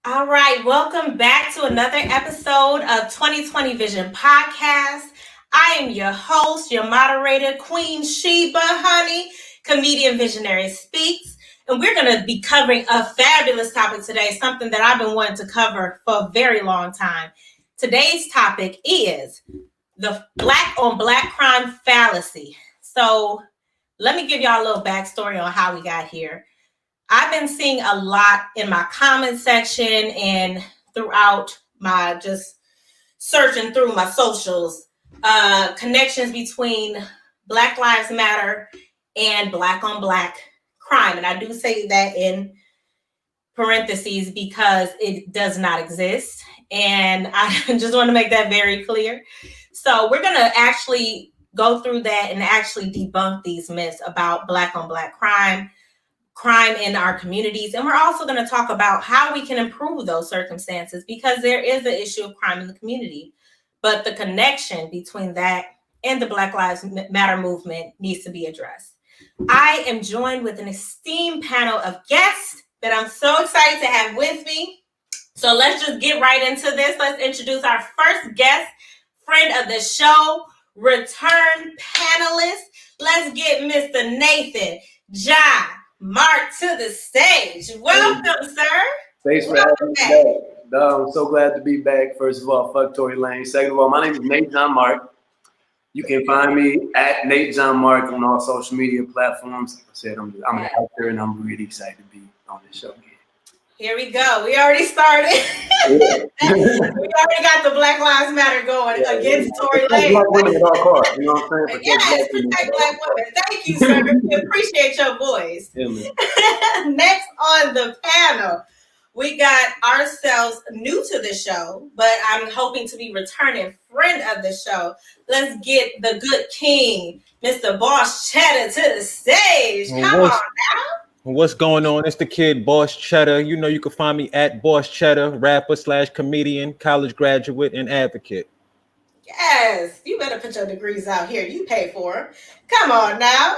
All right, welcome back to another episode of 2020 Vision Podcast. I am your host, your moderator, Queen Sheba Honey, comedian Visionary Speaks. And we're going to be covering a fabulous topic today, something that I've been wanting to cover for a very long time. Today's topic is the Black on Black crime fallacy. So let me give y'all a little backstory on how we got here. I've been seeing a lot in my comment section and throughout my just searching through my socials, connections between Black Lives Matter and Black on Black crime. And I do say that in parentheses because it does not exist. And I just want to make that very clear. So we're going to actually go through that and actually debunk these myths about Black on Black crime in our communities. And we're also going to talk about how we can improve those circumstances because there is an issue of crime in the community. But the connection between that and the Black Lives Matter movement needs to be addressed. I am joined with an esteemed panel of guests that I'm so excited to have with me. So let's just get right into this. Let's introduce our first guest, friend of the show, return panelist. Let's get Mr. Nathan John Mark to the stage. Welcome, sir. Thanks for having me back. I'm so glad to be back. First of all, fuck Tory Lane. Second of all, my name is Nate John Mark. You can find me at Nate John Mark on all social media platforms. Like I said, I'm an actor and I'm really excited to be on this show again. Here we go. We already started. We already got the Black Lives Matter going against Tory Lane. Black women at all costs, you know what I'm saying? Yes, protect Black women. Thank you, sir. We appreciate your voice. Yeah, next on the panel, we got ourselves new to the show, but I'm hoping to be returning friend of the show. Let's get the good king, Mr. Boss Cheddar, to the stage. Come on now. What's going on? It's the kid, Boss Cheddar. You know, you can find me at Boss Cheddar, rapper / comedian, college graduate, and advocate. Yes, you better put your degrees out here. You pay for them. Come on now.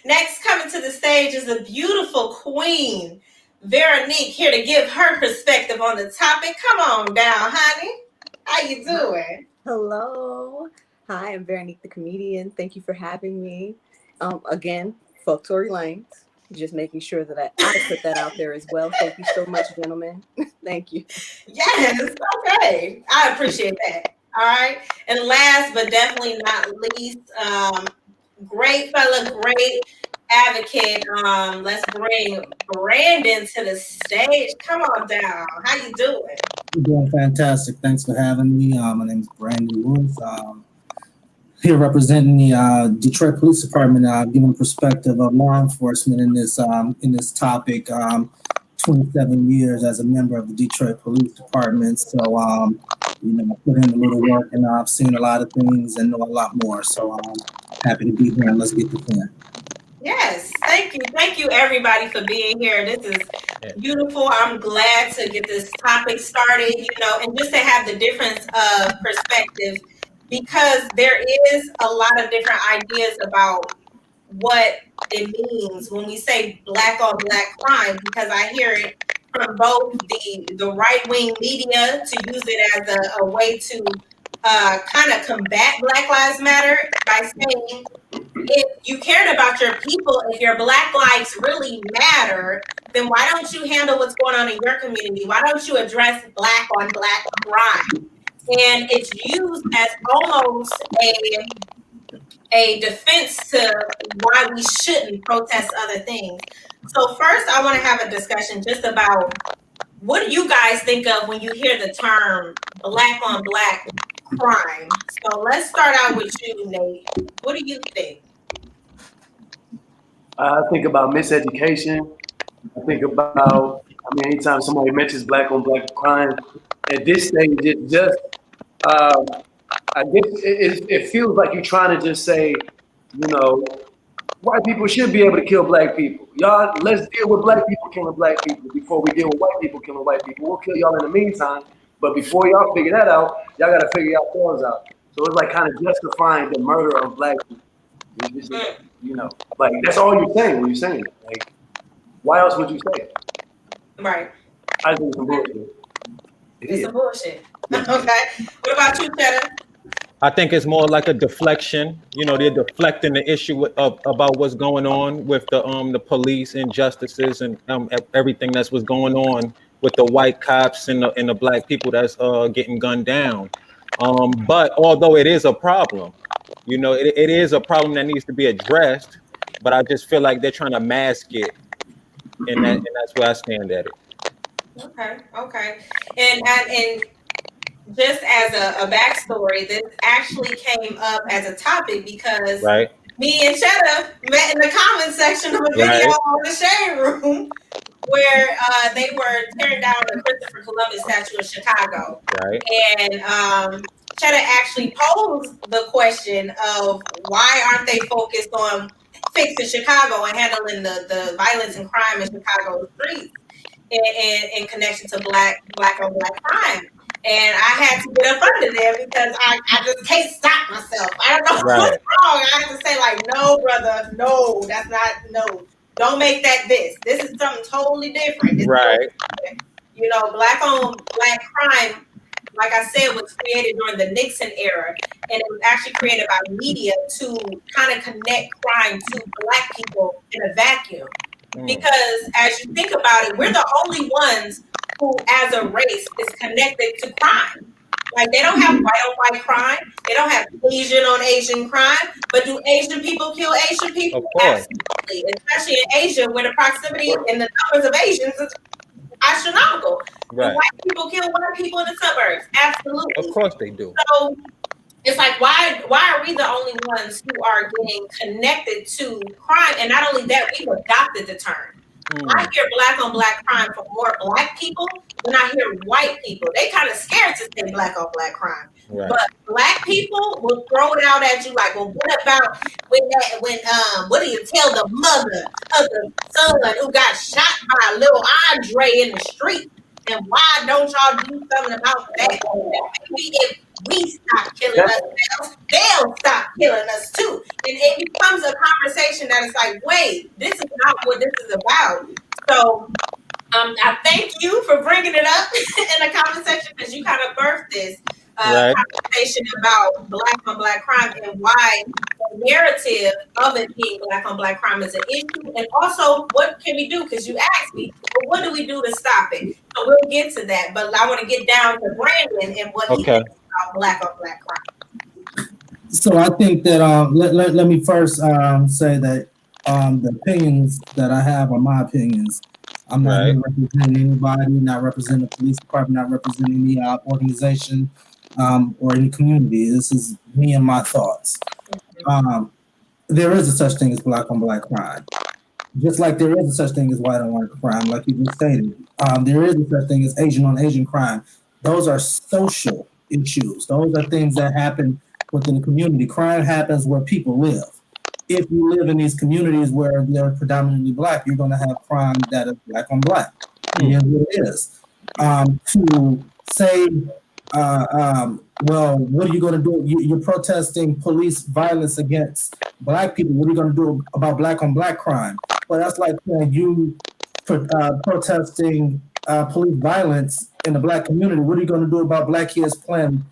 Next, coming to the stage is a beautiful queen, Veronique, here to give her perspective on the topic. Come on down, honey. How you doing? Hello. Hi, I'm Veronique, the comedian. Thank you for having me. Again, fuck Tory Lanez. Just making sure that I put that out there as well. Thank you so much, gentlemen. Thank you. Yes, okay. I appreciate that. All right. And last but definitely not least, great fella, great advocate. Let's bring Brandon to the stage. Come on down. How you doing? I'm doing fantastic. Thanks for having me. My name is Brandon Woods. Here representing the Detroit Police Department, giving perspective of law enforcement in this topic. 27 years as a member of the Detroit Police Department, so I put in a little work and I've seen a lot of things and know a lot more. So I'm happy to be here and let's get to it. Yes, thank you everybody for being here. This is beautiful. I'm glad to get this topic started, and just to have the difference of perspective. Because there is a lot of different ideas about what it means when we say Black on Black crime, because I hear it from both the right-wing media to use it as a way to kind of combat Black Lives Matter by saying, if you cared about your people, if your Black lives really matter, then why don't you handle what's going on in your community? Why don't you address Black on Black crime? And it's used as almost a defense to why we shouldn't protest other things. So first, I want to have a discussion just about what do you guys think of when you hear the term Black on Black crime? So let's start out with you, Nate. What do you think? I think about miseducation. I think about, anytime somebody mentions Black on Black crime, at this stage, it just, I guess it feels like you're trying to just say, white people should be able to kill Black people. Y'all, let's deal with Black people killing Black people before we deal with white people killing white people. We'll kill y'all in the meantime, but before y'all figure that out, y'all got to figure yourselves out. So it's like kind of justifying the murder of Black people. It's just, like that's all you're saying when you're saying it. Like, why else would you say it? Right. I think it's some bullshit. It's some bullshit. Okay. What about you, Cheddar? I think it's more like a deflection. You know, they're deflecting the issue about what's going on with the police injustices and everything that's what's going on with the white cops and the black people that's getting gunned down. But although it is a problem, you know, it is a problem that needs to be addressed. But I just feel like they're trying to mask it, and that's where I stand at it. Okay. And just as a backstory, this actually came up as a topic because Right. me and Cheddar met in the comment section of a video Right. on the Shade Room where they were tearing down the Christopher Columbus statue in Chicago. Right. And Cheddar actually posed the question of why aren't they focused on fixing Chicago and handling the violence and crime in Chicago streets in connection to black on black crime. And I had to get up under there because I just can't stop myself. I don't know Right. what's wrong. I have to say, like, no, brother, no, that's not, no. Don't make that this. This is something totally different. This Right. you know, black on black crime, like I said, was created during the Nixon era. And it was actually created by media to kind of connect crime to black people in a vacuum. Because as you think about it, we're the only ones who, as a race, is connected to crime. Like, they don't have white on white crime. They don't have Asian on Asian crime. But do Asian people kill Asian people? Of course. Absolutely. Especially in Asia, where the proximity and the numbers of Asians is astronomical. Right. Do white people kill white people in the suburbs? Absolutely. Of course they do. So it's like, why are we the only ones who are getting connected to crime? And not only that, we've adopted the term. I hear black on black crime from more black people than I hear white people. They kind of scared to say black on black crime. Right. But black people will throw it out at you like, well, what about when what do you tell the mother of the son who got shot by little Andre in the street? And why don't y'all do something about that? Maybe if we stop killing ourselves, they'll stop killing us too. And it becomes a conversation that is like, wait, this is not what this is about. So I thank you for bringing it up in the conversation because you kind of birthed this conversation about black on black crime and why the narrative of it being black on black crime is an issue. And also, what can we do? Because you asked me, well, what do we do to stop it? So we'll get to that. But I want to get down to Brandon and what he thinks about black on black crime. So I think that let me first say that the opinions that I have are my opinions. I'm not here representing anybody, not representing the police department, not representing any organization or any community. This is me and my thoughts. There is a such thing as black on black crime. Just like there is a such thing as white on white crime, like you just stated. There is a such thing as Asian on Asian crime. Those are social issues. Those are things that happen within the community. Crime happens where people live. If you live in these communities where they're predominantly black, you're going to have crime that is black on black. It is what it is. To say, well, what are you going to do? You're protesting police violence against black people. What are you going to do about black on black crime? Well, that's like you protesting police violence in the black community. What are you going to do about black kids playing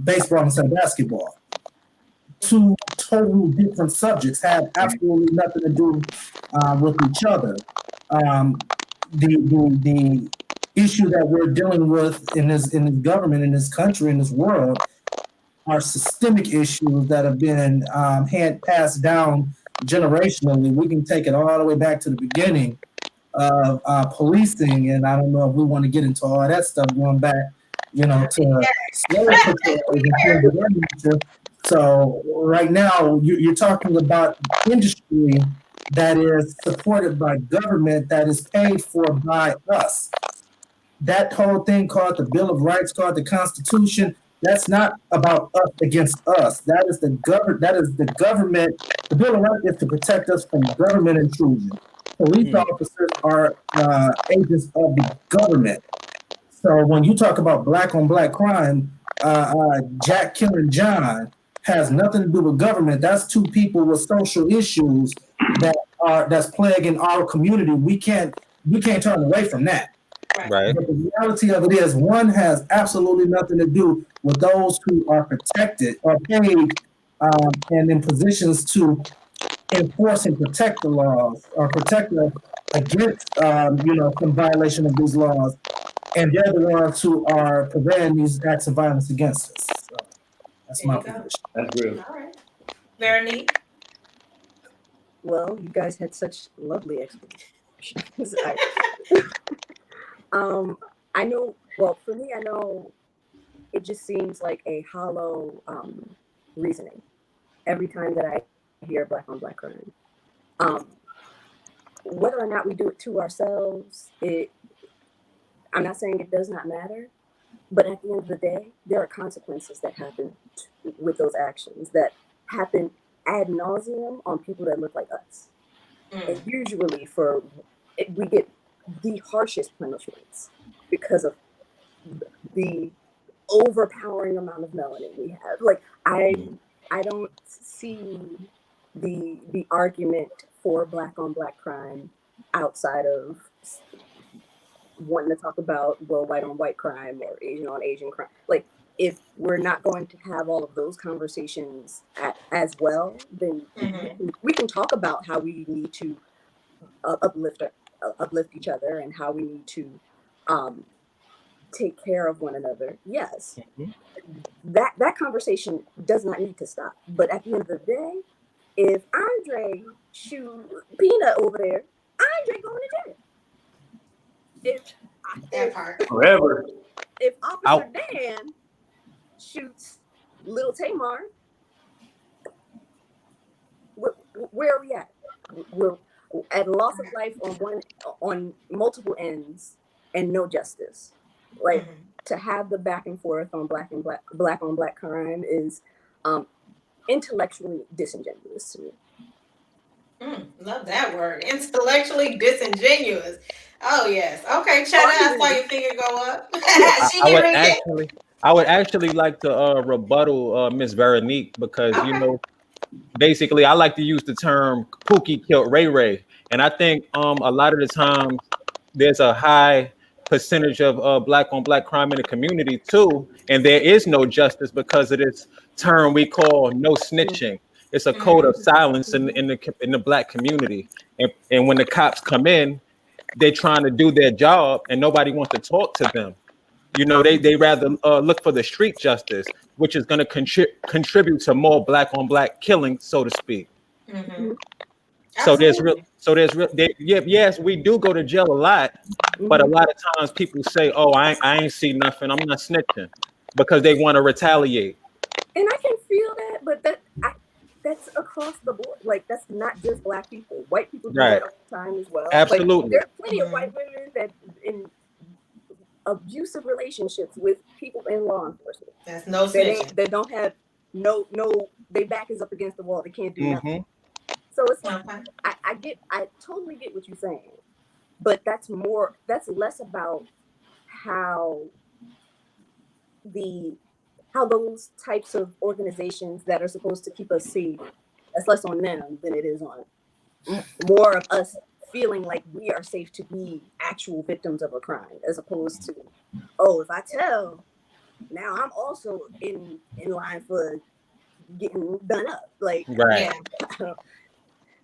baseball instead of basketball? Two totally different subjects have absolutely nothing to do with each other. The issue that we're dealing with in this government, in this country, in this world, are systemic issues that have been passed down generationally. We can take it all the way back to the beginning of policing, and I don't know if we want to get into all that stuff going back, to slave patrols. So right now, you're talking about industry that is supported by government, that is paid for by us. That whole thing called the Bill of Rights, called the Constitution, that's not about us against us. That is the government. The Bill of Rights is to protect us from government intrusion. Police officers are agents of the government. So when you talk about black on black crime, Jack killing John has nothing to do with government. That's two people with social issues that's plaguing our community. We can't we can't turn away from that. Right. But the reality of it is, one has absolutely nothing to do with those who are protected or paid and in positions to enforce and protect the laws or protect us against, some violation of these laws. And they're the ones who are preventing these acts of violence against us. So that's There my you go. position. That's real. All right. Veronique. Well, you guys had such lovely explanations. I know. Well, for me, I know it just seems like a hollow reasoning every time that I hear black on black crime. Whether or not we do it to ourselves, I'm not saying it does not matter, but at the end of the day, there are consequences that happen with those actions that happen ad nauseum on people that look like us. And usually we get the harshest punishments because of the overpowering amount of melanin we have. Like I don't see the argument for black on black crime outside of wanting to talk about, well, white on white crime or Asian on Asian crime. Like, if we're not going to have all of those conversations as well, then we can talk about how we need to uplift each other and how we need to take care of one another. Yes, that conversation does not need to stop. But at the end of the day, if Andre shoot Peanut over there, Andre going to jail. Forever. If Officer Dan shoots Little Tamar, where are we at? We're at loss of life on multiple ends and no justice. Like to have the back and forth on black on black crime is intellectually disingenuous to me. Love that word. Intellectually disingenuous. Oh yes. Okay, Cheddar, that's why your finger go up. I would actually like to rebuttal Miss Veronique because basically I like to use the term Pookie killed Ray Ray. And I think a lot of the times there's a high percentage of black on black crime in the community too, and there is no justice because of this term we call no snitching. It's a code of silence in the black community, and when the cops come in, they're trying to do their job, and nobody wants to talk to them. They rather look for the street justice, which is going to contribute to more black on black killing, so to speak. Yes, we do go to jail a lot, but a lot of times people say, "Oh, I ain't see nothing. I'm not snitching," because they want to retaliate. And I can feel that, but that's across the board. Like that's not just black people. White people do that all the time as well. Absolutely. Like, there are plenty of white women that in abusive relationships with people in law enforcement. That's no snitching. They don't have no. Their back is up against the wall. They can't do nothing. So it's like I totally get what you're saying, but that's less about how those types of organizations that are supposed to keep us safe, that's less on them than it is on more of us feeling like we are safe to be actual victims of a crime, as opposed to, oh, if I tell, now I'm also in line for getting done up. Like,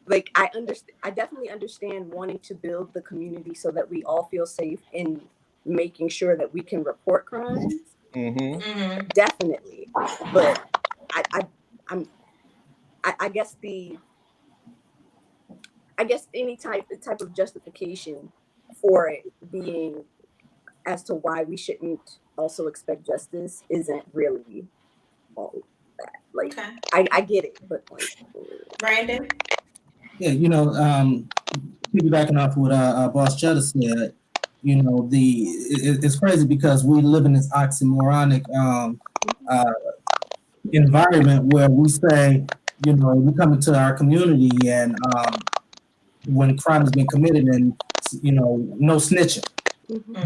like I definitely understand wanting to build the community so that we all feel safe in making sure that we can report crimes. Definitely, but I guess any type of justification for it being as to why we shouldn't also expect justice isn't really all that. Like, I get it, but like, Brandon. Yeah, piggybacking off what Boss Cheddar said, it's crazy because we live in this oxymoronic environment where we say, we come into our community and when crime has been committed and, no snitching.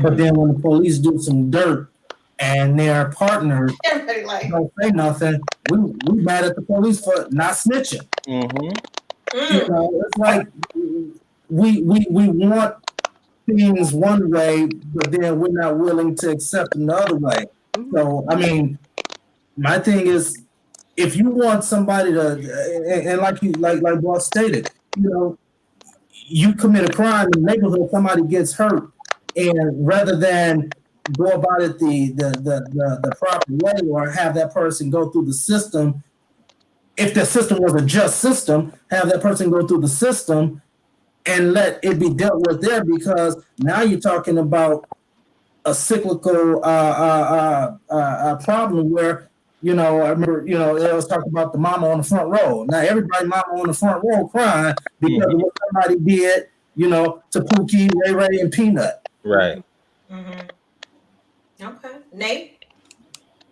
But then when the police do some dirt and their partners don't say nothing, we mad at the police for not snitching. It's like we want things one way, but then we're not willing to accept another way. So, I mean, my thing is, if you want somebody to, and like boss stated, you know, you commit a crime in the neighborhood, somebody gets hurt, and rather than go about it the proper way or have that person go through the system, if the system was a just system, have that person go through the system and let it be dealt with there, because now you're talking about a cyclical problem where, you know, I remember, you know, it was talking about the mama on the front row. Now everybody mama on the front row crying because of what somebody did, you know, to Pookie, Ray Ray, and Peanut. Right. Okay. Nate?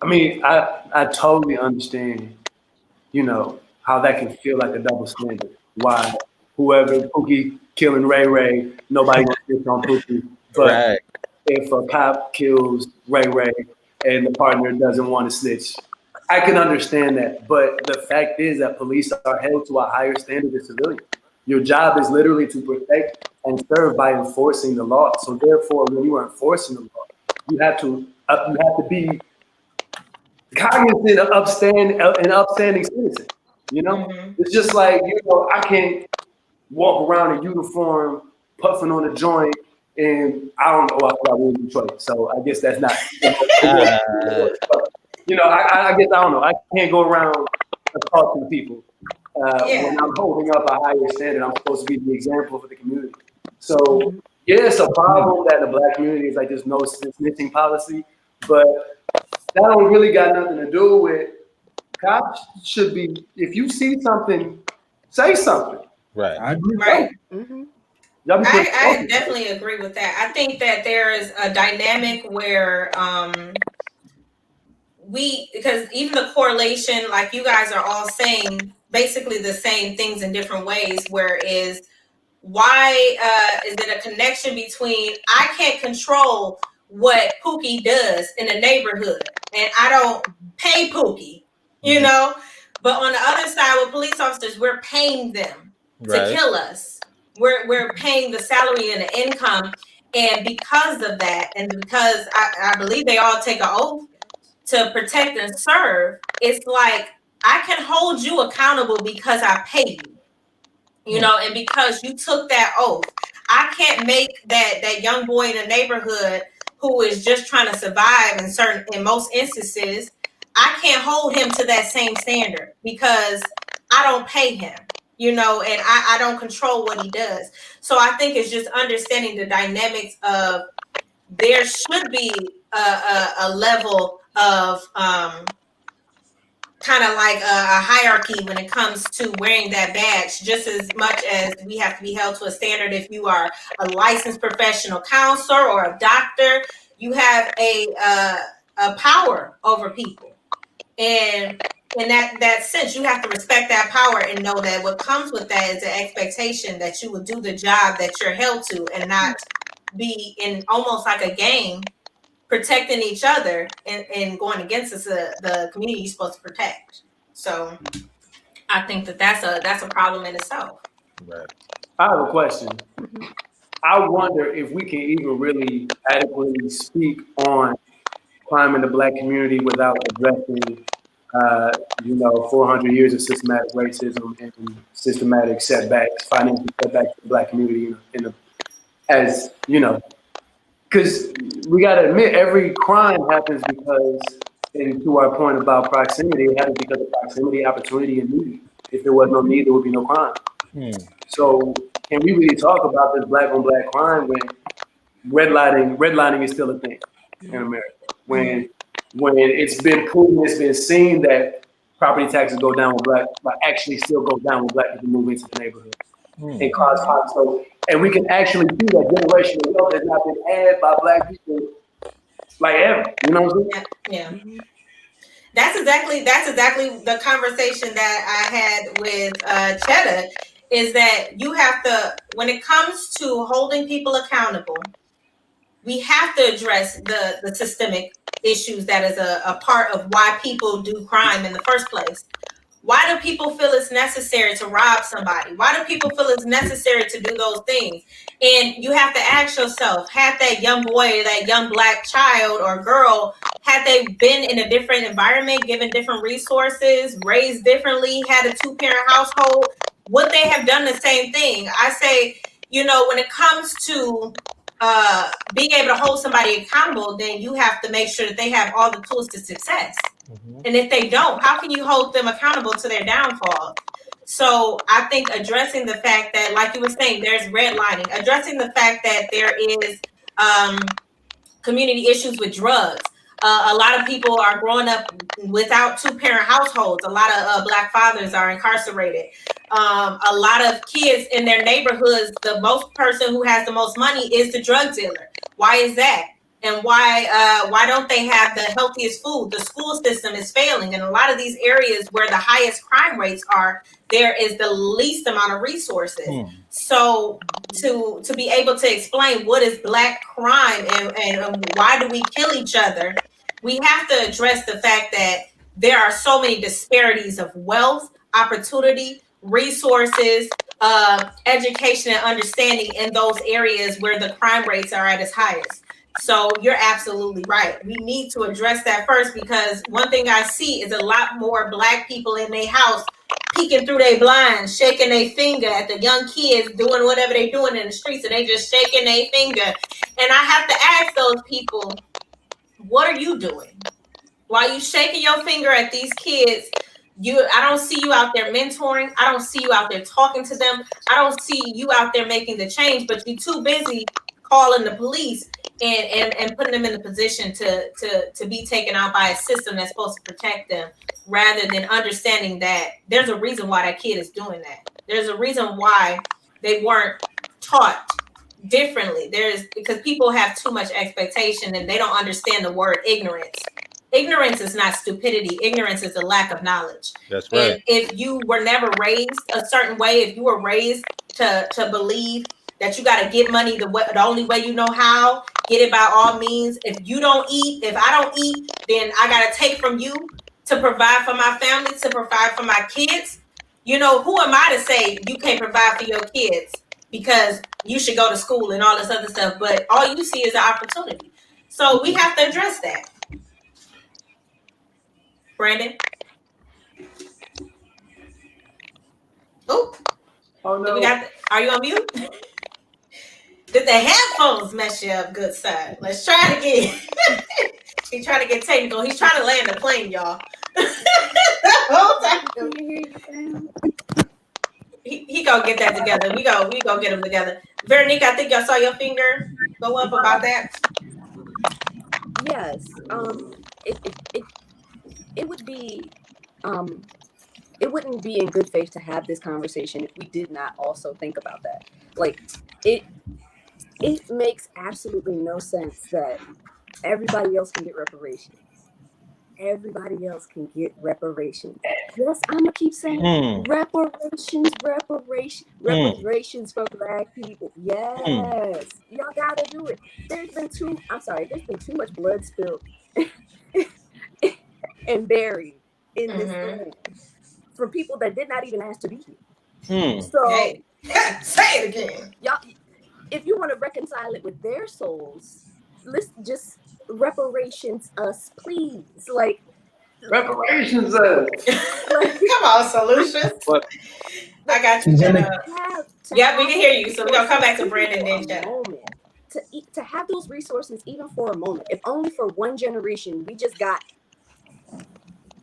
I mean, I totally understand, you know, how that can feel like a double standard. Why whoever Pookie killing Ray Ray, nobody gonna snitch on Pookie. But Right. if a cop kills Ray Ray and the partner doesn't want to snitch, I can understand that. But the fact is that police are held to a higher standard than civilians. Your job is literally to protect and serve by enforcing the law. So therefore, when you are enforcing the law, you have to be cognizant of an upstanding citizen. You know, it's just like, you know, I can't walk around in uniform, puffing on a joint, and I don't know. I forgot we're in Detroit, so I guess that's not. You know, I guess I don't know. I can't go around assaulting people when I'm holding up a higher standard. I'm supposed to be the example for the community. So yeah, it's a problem that the black community is like there's no snitching policy, but that don't really got nothing to do with cops. Should be, if you see something, say something. Right. I agree. Right. Y'all be I definitely agree with that. I think that there is a dynamic where because even the correlation, like you guys are all saying basically the same things in different ways, where is why is it a connection between I can't control what Pookie does in the neighborhood and I don't pay Pookie, you know? But on the other side with police officers, we're paying them to kill us. We're paying the salary and the income. And because of that, and because I believe they all take an oath to protect and serve, it's like I can hold you accountable because I pay you. You know, and because you took that oath, I can't make that young boy in the neighborhood who is just trying to survive in most instances, I can't hold him to that same standard because I don't pay him, you know, and I don't control what he does. So I think it's just understanding the dynamics of there should be a level of kind of like a hierarchy when it comes to wearing that badge, just as much as we have to be held to a standard. If you are a licensed professional counselor or a doctor, you have a power over people, and in that sense, you have to respect that power and know that what comes with that is the expectation that you will do the job that you're held to, and not be in almost like a game protecting each other and going against us, the community you're supposed to protect. So I think that's a problem in itself. Right. I have a question. I wonder if we can even really adequately speak on crime in the black community without addressing, you know, 400 years of systematic racism and systematic setbacks, financial setbacks to the black community as, you know, because we got to admit every crime happens because, and to our point about proximity, it happens because of proximity, opportunity, and need. If there was no need, there would be no crime. So can we really talk about this black on black crime when redlining is still a thing in America? When it's been proven, it's been seen that property taxes go down with black, but actually still go down with black people move into the neighborhood and cause harm. So, and we can actually see that generational wealth has not been had by black people like ever. You know what I'm saying? Yeah. That's exactly the conversation that I had with Cheddar, is that you have to, when it comes to holding people accountable, we have to address the systemic issues that is a part of why people do crime in the first place. Why do people feel it's necessary to rob somebody? Why do people feel it's necessary to do those things? And you have to ask yourself, had that young boy, that young Black child or girl, had they been in a different environment, given different resources, raised differently, had a 2-parent household, would they have done the same thing? I say, when it comes to being able to hold somebody accountable, then you have to make sure that they have all the tools to success. And if they don't, how can you hold them accountable to their downfall? So I think addressing the fact that, like you were saying, there's redlining, addressing the fact that there is community issues with drugs. A lot of people are growing up without 2-parent households. A lot of Black fathers are incarcerated. A lot of kids in their neighborhoods, the most person who has the most money is the drug dealer. Why is that? And why don't they have the healthiest food? The school system is failing. In a lot of these areas where the highest crime rates are, there is the least amount of resources. So to be able to explain what is Black crime and why do we kill each other, we have to address the fact that there are so many disparities of wealth, opportunity, resources, education, and understanding in those areas where the crime rates are at its highest. So you're absolutely right. We need to address that first, because one thing I see is a lot more Black people in their house peeking through their blinds, shaking their finger at the young kids doing whatever they're doing in the streets, and they just shaking their finger. And I have to ask those people, what are you doing? Why are you shaking your finger at these kids? I don't see you out there mentoring. I don't see you out there talking to them. I don't see you out there making the change, but you're too busy calling the police and putting them in the position to be taken out by a system that's supposed to protect them, rather than understanding that there's a reason why that kid is doing that. There's a reason why they weren't taught differently. Because people have too much expectation and they don't understand the word ignorance. Ignorance is not stupidity. Ignorance is a lack of knowledge. That's right. And if you were never raised a certain way, if you were raised to believe that you got to get money the only way you know how, get it by all means. If I don't eat, then I got to take from you to provide for my family, to provide for my kids. Who am I to say you can't provide for your kids because you should go to school and all this other stuff? But all you see is an opportunity. So we have to address that. Brandon? Oh no. Are you on mute? Did the headphones mess you up, good sir? Let's try it again. He's trying to get technical. He's trying to land the plane, y'all. The whole time. He gonna get that together. We gonna get him together. Veronique, I think I saw your finger go up about that. Yes. It would be it wouldn't be in good faith to have this conversation if we did not also think about that. Like it makes absolutely no sense that everybody else can get reparations. Everybody else can get reparations. Yes, I'm gonna keep saying reparations for Black people. Yes, y'all gotta do it. There's been too much blood spilled and buried in this land from people that did not even ask to be here. So hey, say it again. Y'all, if you want to reconcile it with their souls, let's just reparations us, please. Like reparations us. Come on, solutions. But I got you. Yeah, we can hear you. So we're gonna come back to Brandon then. To have those resources, even for a moment, if only for one generation, we just got,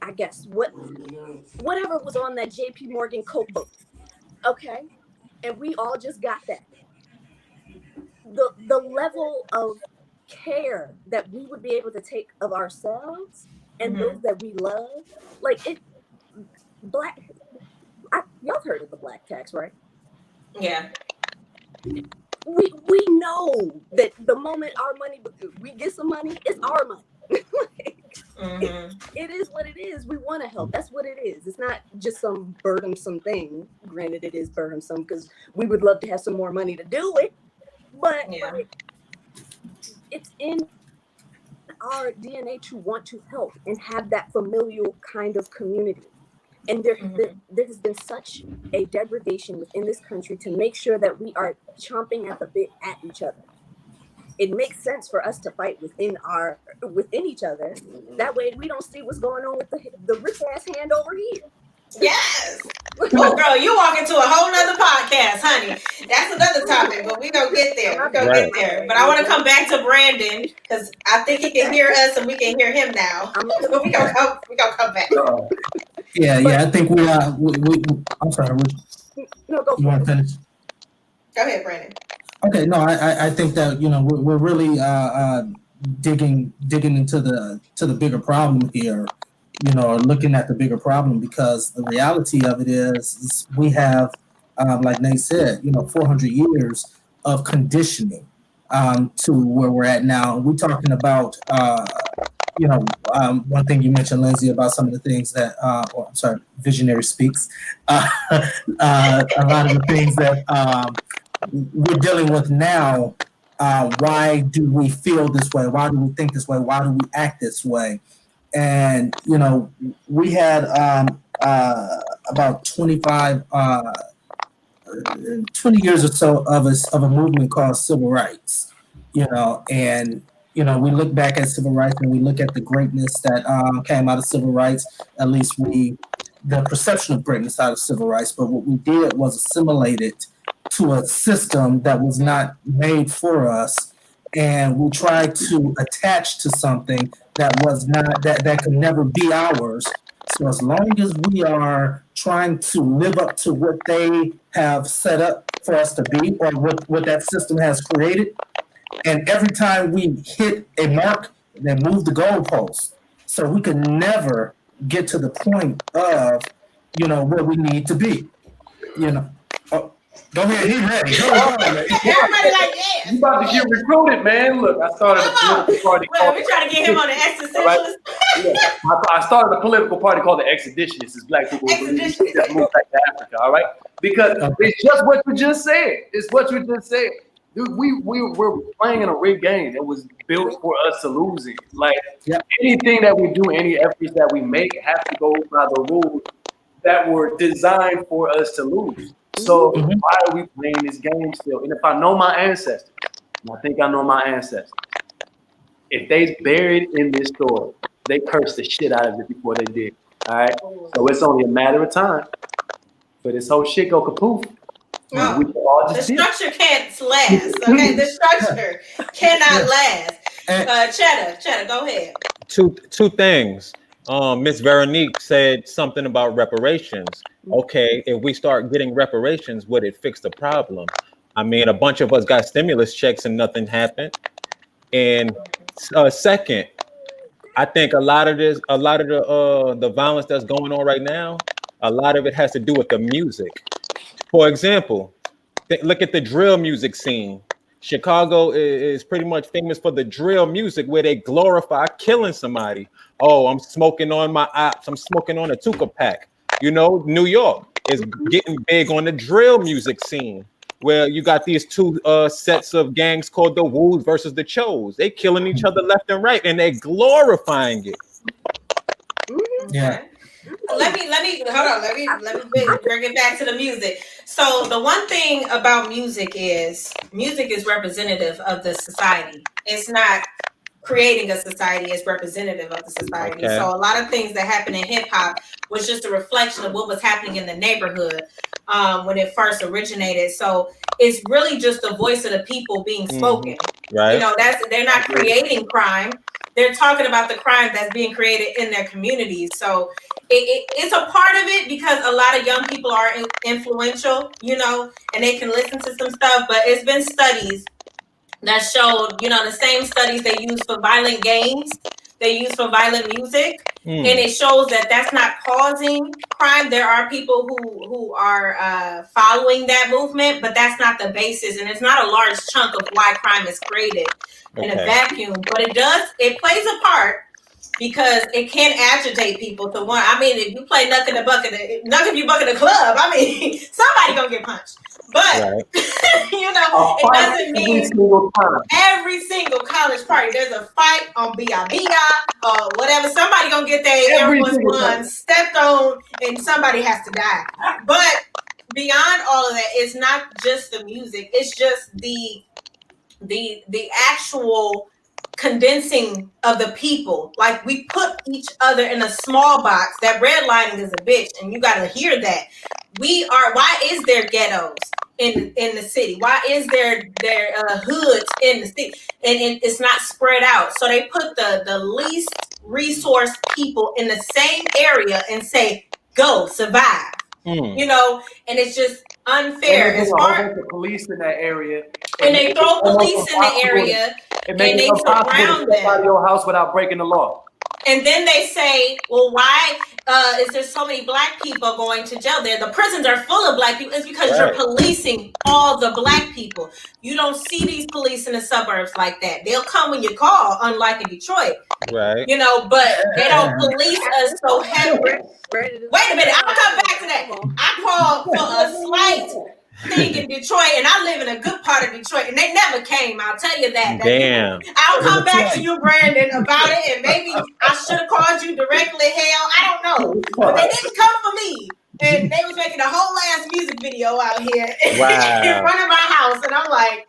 I guess, whatever was on that J.P. Morgan Coke book, okay, and we all just got that. The level of care that we would be able to take of ourselves and those that we love, like it. Y'all heard of the black tax, right? Yeah. We know that the moment we get some money, it's our money. It is what it is. We want to help. That's what it is. It's not just some burdensome thing. Granted, it is burdensome because we would love to have some more money to do it, but it's in our DNA to want to help and have that familial kind of community. And there has been such a degradation within this country to make sure that we are chomping at the bit at each other. It makes sense for us to fight within each other. That way we don't see what's going on with the rich ass hand over here. Yes. Oh, girl, you walk into a whole nother podcast, honey. That's another topic, but we're going to get there. We're going to get there. But I want to come back to Brandon because I think he can hear us and we can hear him now. But we're going to come back. Yeah, I think we I'm sorry. No, go you want to finish? Go ahead, Brandon. Okay, no, I think that we're really digging into the bigger problem here, looking at the bigger problem, because the reality of it is we have, like Nate said, 400 years of conditioning to where we're at now. We're talking about one thing you mentioned, Lindsay, about some of the things that, I'm sorry, Visionary speaks. A lot of the things that we're dealing with now. Why do we feel this way? Why do we think this way? Why do we act this way? And we had about 20 years or so of a movement called civil rights. And we look back at civil rights and we look at the greatness that came out of civil rights. At least the perception of greatness out of civil rights. But what we did was assimilate it to a system that was not made for us, and we tried to attach to something that was not that could never be ours. So as long as we are trying to live up to what they have set up for us to be, or what that system has created, and every time we hit a mark, they move the goalpost. So we can never get to the point of where we need to be. Oh, go ahead, he's ready. Everybody like, yeah. You about to get recruited, man. Look, I started a political party. Well, we're trying to get him on the existentialist. I started a political party called the Exeditionists. It's black people who just move back to Africa, all right? Because it's just what you just said. It's what you just said. Dude, we're playing in a rigged game that was built for us to lose it. Like, anything that we do, any efforts that we make have to go by the rules that were designed for us to lose. So why are we playing this game still? And if I know my ancestors, and I think I know my ancestors, if they buried in this story, they cursed the shit out of it before they did. All right? So it's only a matter of time for this whole shit go kapoof. No, the structure can't last. Okay, the structure cannot last. Cheddar, go ahead. Two things. Miss Veronique said something about reparations. Okay, if we start getting reparations, would it fix the problem? I mean, a bunch of us got stimulus checks and nothing happened. And second, I think a lot of the violence that's going on right now, a lot of it has to do with the music. For example, look at the drill music scene. Chicago is pretty much famous for the drill music, where they glorify killing somebody. Oh, I'm smoking on my ops. I'm smoking on a Tuka pack. New York is getting big on the drill music scene, where you got these two sets of gangs called the Woos versus the Chos. They killing each other left and right, and they glorifying it. Yeah. Let me hold on. Let me bring it back to the music. So the one thing about music is representative of the society. It's not creating a society, it's representative of the society. Okay. So a lot of things that happen in hip hop was just a reflection of what was happening in the neighborhood when it first originated. So it's really just the voice of the people being spoken. Right. They're not creating crime. They're talking about the crime that's being created in their communities. So it's a part of it because a lot of young people are influential, and they can listen to some stuff. But it's been studies that showed, the same studies they use for violent games, they use for violent music. And it shows that that's not causing crime. There are people who are following that movement, but that's not the basis. And it's not a large chunk of why crime is created in a vacuum. But it plays a part because it can agitate people to one. I mean, if you play Knuck if you buck in the club, I mean, somebody gonna get punched. But Right. you know, A it fight doesn't every mean single time. every single college party there's a fight on BIBI or whatever. Somebody gonna get their Air Every Force single One time. stepped on, and somebody has to die. But beyond all of that, it's not just the music. It's just the actual condensing of the people. Like, we put each other in a small box. That redlining is a bitch, and you got to hear that. Why is there ghettos in the city? Why is there hoods in the city? And it's not spread out. So they put the least resourced people in the same area and say, go survive. You know, and it's just unfair. And As there's a whole far bunch of police in that area. and they throw police in the area, and and they surround to step out of them. your house without breaking the law. And then they say, well, why is there so many black people going to jail there? The prisons are full of black people. It's because you're policing all the black people. You don't see these police in the suburbs like that. They'll come when you call, unlike in Detroit. Right. You know, but they don't police us so heavy. Wait a minute, I'll come back to that. I called for a slight thing in Detroit, and I live in a good part of Detroit, and they never came. I'll tell you that. Damn. I'll come back to you, Brandon, about it, and maybe I should have called you directly. Hell, I don't know, but they didn't come for me, and they was making a whole ass music video out here in front of my house, and I'm like,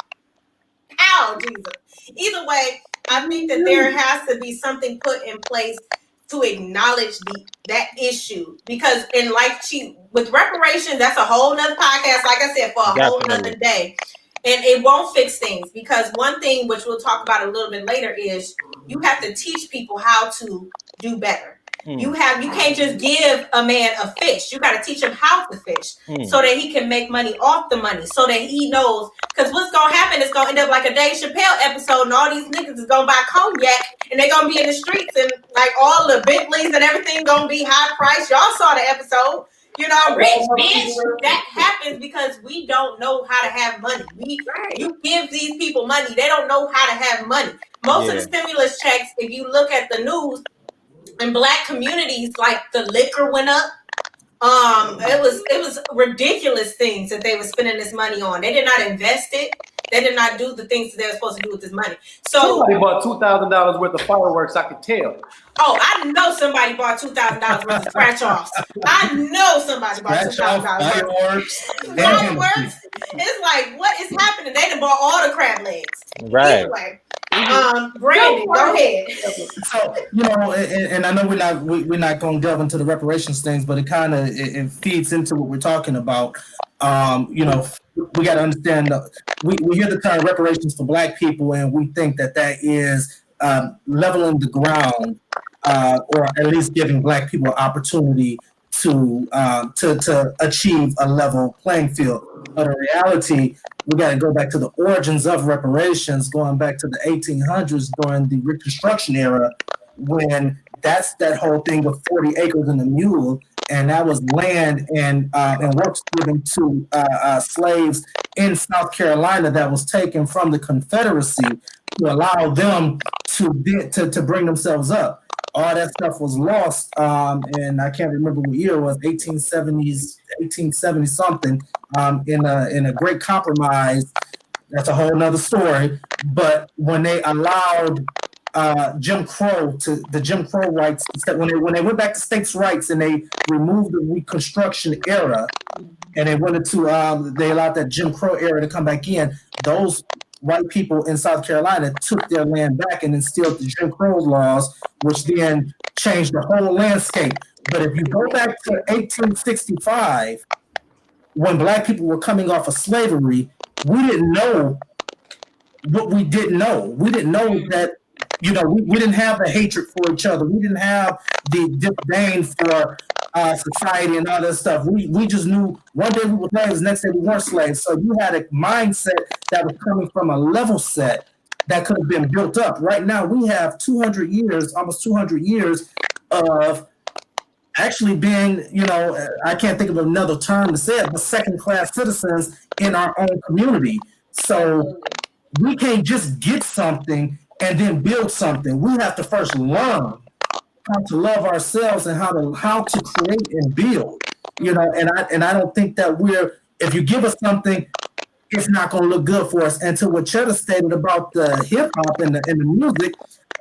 ow, Jesus. Either way, I think that there has to be something put in place to acknowledge that issue, because with reparations, that's a whole nother podcast, like I said, for a whole nother day, and it won't fix things, because one thing which we'll talk about a little bit later is you have to teach people how to do better. You can't just give a man a fish. You got to teach him how to fish so that he can make money off the money, so that he knows. Because what's going to happen is going to end up like a Dave Chappelle episode, and all these niggas is going to buy cognac, and they're going to be in the streets, and like all the Bentleys and everything going to be high priced. Y'all saw the episode. You know, rich bitch. That happens because we don't know how to have money. You give these people money, they don't know how to have money. Most of the stimulus checks, if you look at the news, in black communities, like the liquor went up. It was ridiculous things that they were spending this money on. They did not invest it. They did not do the things that they were supposed to do with this money. So somebody bought $2,000 worth of fireworks. I could tell. Oh, I know somebody bought $2,000 worth of scratch offs. I know somebody bought $2,000 fireworks. Fireworks. It's like, what is happening? They done bought all the crab legs. Right. Anyway. Brandon, go ahead. So, you know, and I know we're not going to delve into the reparations things, but it kind of it feeds into what we're talking about. You know, we got to understand we hear the term reparations for Black people, and we think that is leveling the ground, or at least giving Black people an opportunity to achieve a level playing field. But in reality, we got to go back to the origins of reparations, going back to the 1800s during the Reconstruction era, when that whole thing of 40 acres and a mule, and that was land and works given to slaves in South Carolina that was taken from the Confederacy to allow them to bring themselves up. All that stuff was lost, and I can't remember what year it was, 1870 something, in a great compromise. That's a whole nother story. But when they allowed Jim Crow rights, when they went back to states' rights and they removed the Reconstruction era, and they wanted to they allowed that Jim Crow era to come back in, those white people in South Carolina took their land back and instilled the Jim Crow laws, which then changed the whole landscape. But if you go back to 1865, when Black people were coming off of slavery, we didn't know what we didn't know. We didn't know that, you know, we didn't have the hatred for each other. We didn't have the disdain for society and all that stuff. We just knew one day we were slaves, next day we weren't slaves. So you had a mindset that was coming from a level set that could have been built up. Right now we have 200 years, almost 200 years of actually being, you know, I can't think of another term to say it, but second-class citizens in our own community. So we can't just get something and then build something. We have to first learn how to love ourselves and how to create and build. You know, and I don't think that we're if you give us something, it's not going to look good for us. And to what Cheddar stated about the hip hop and the music,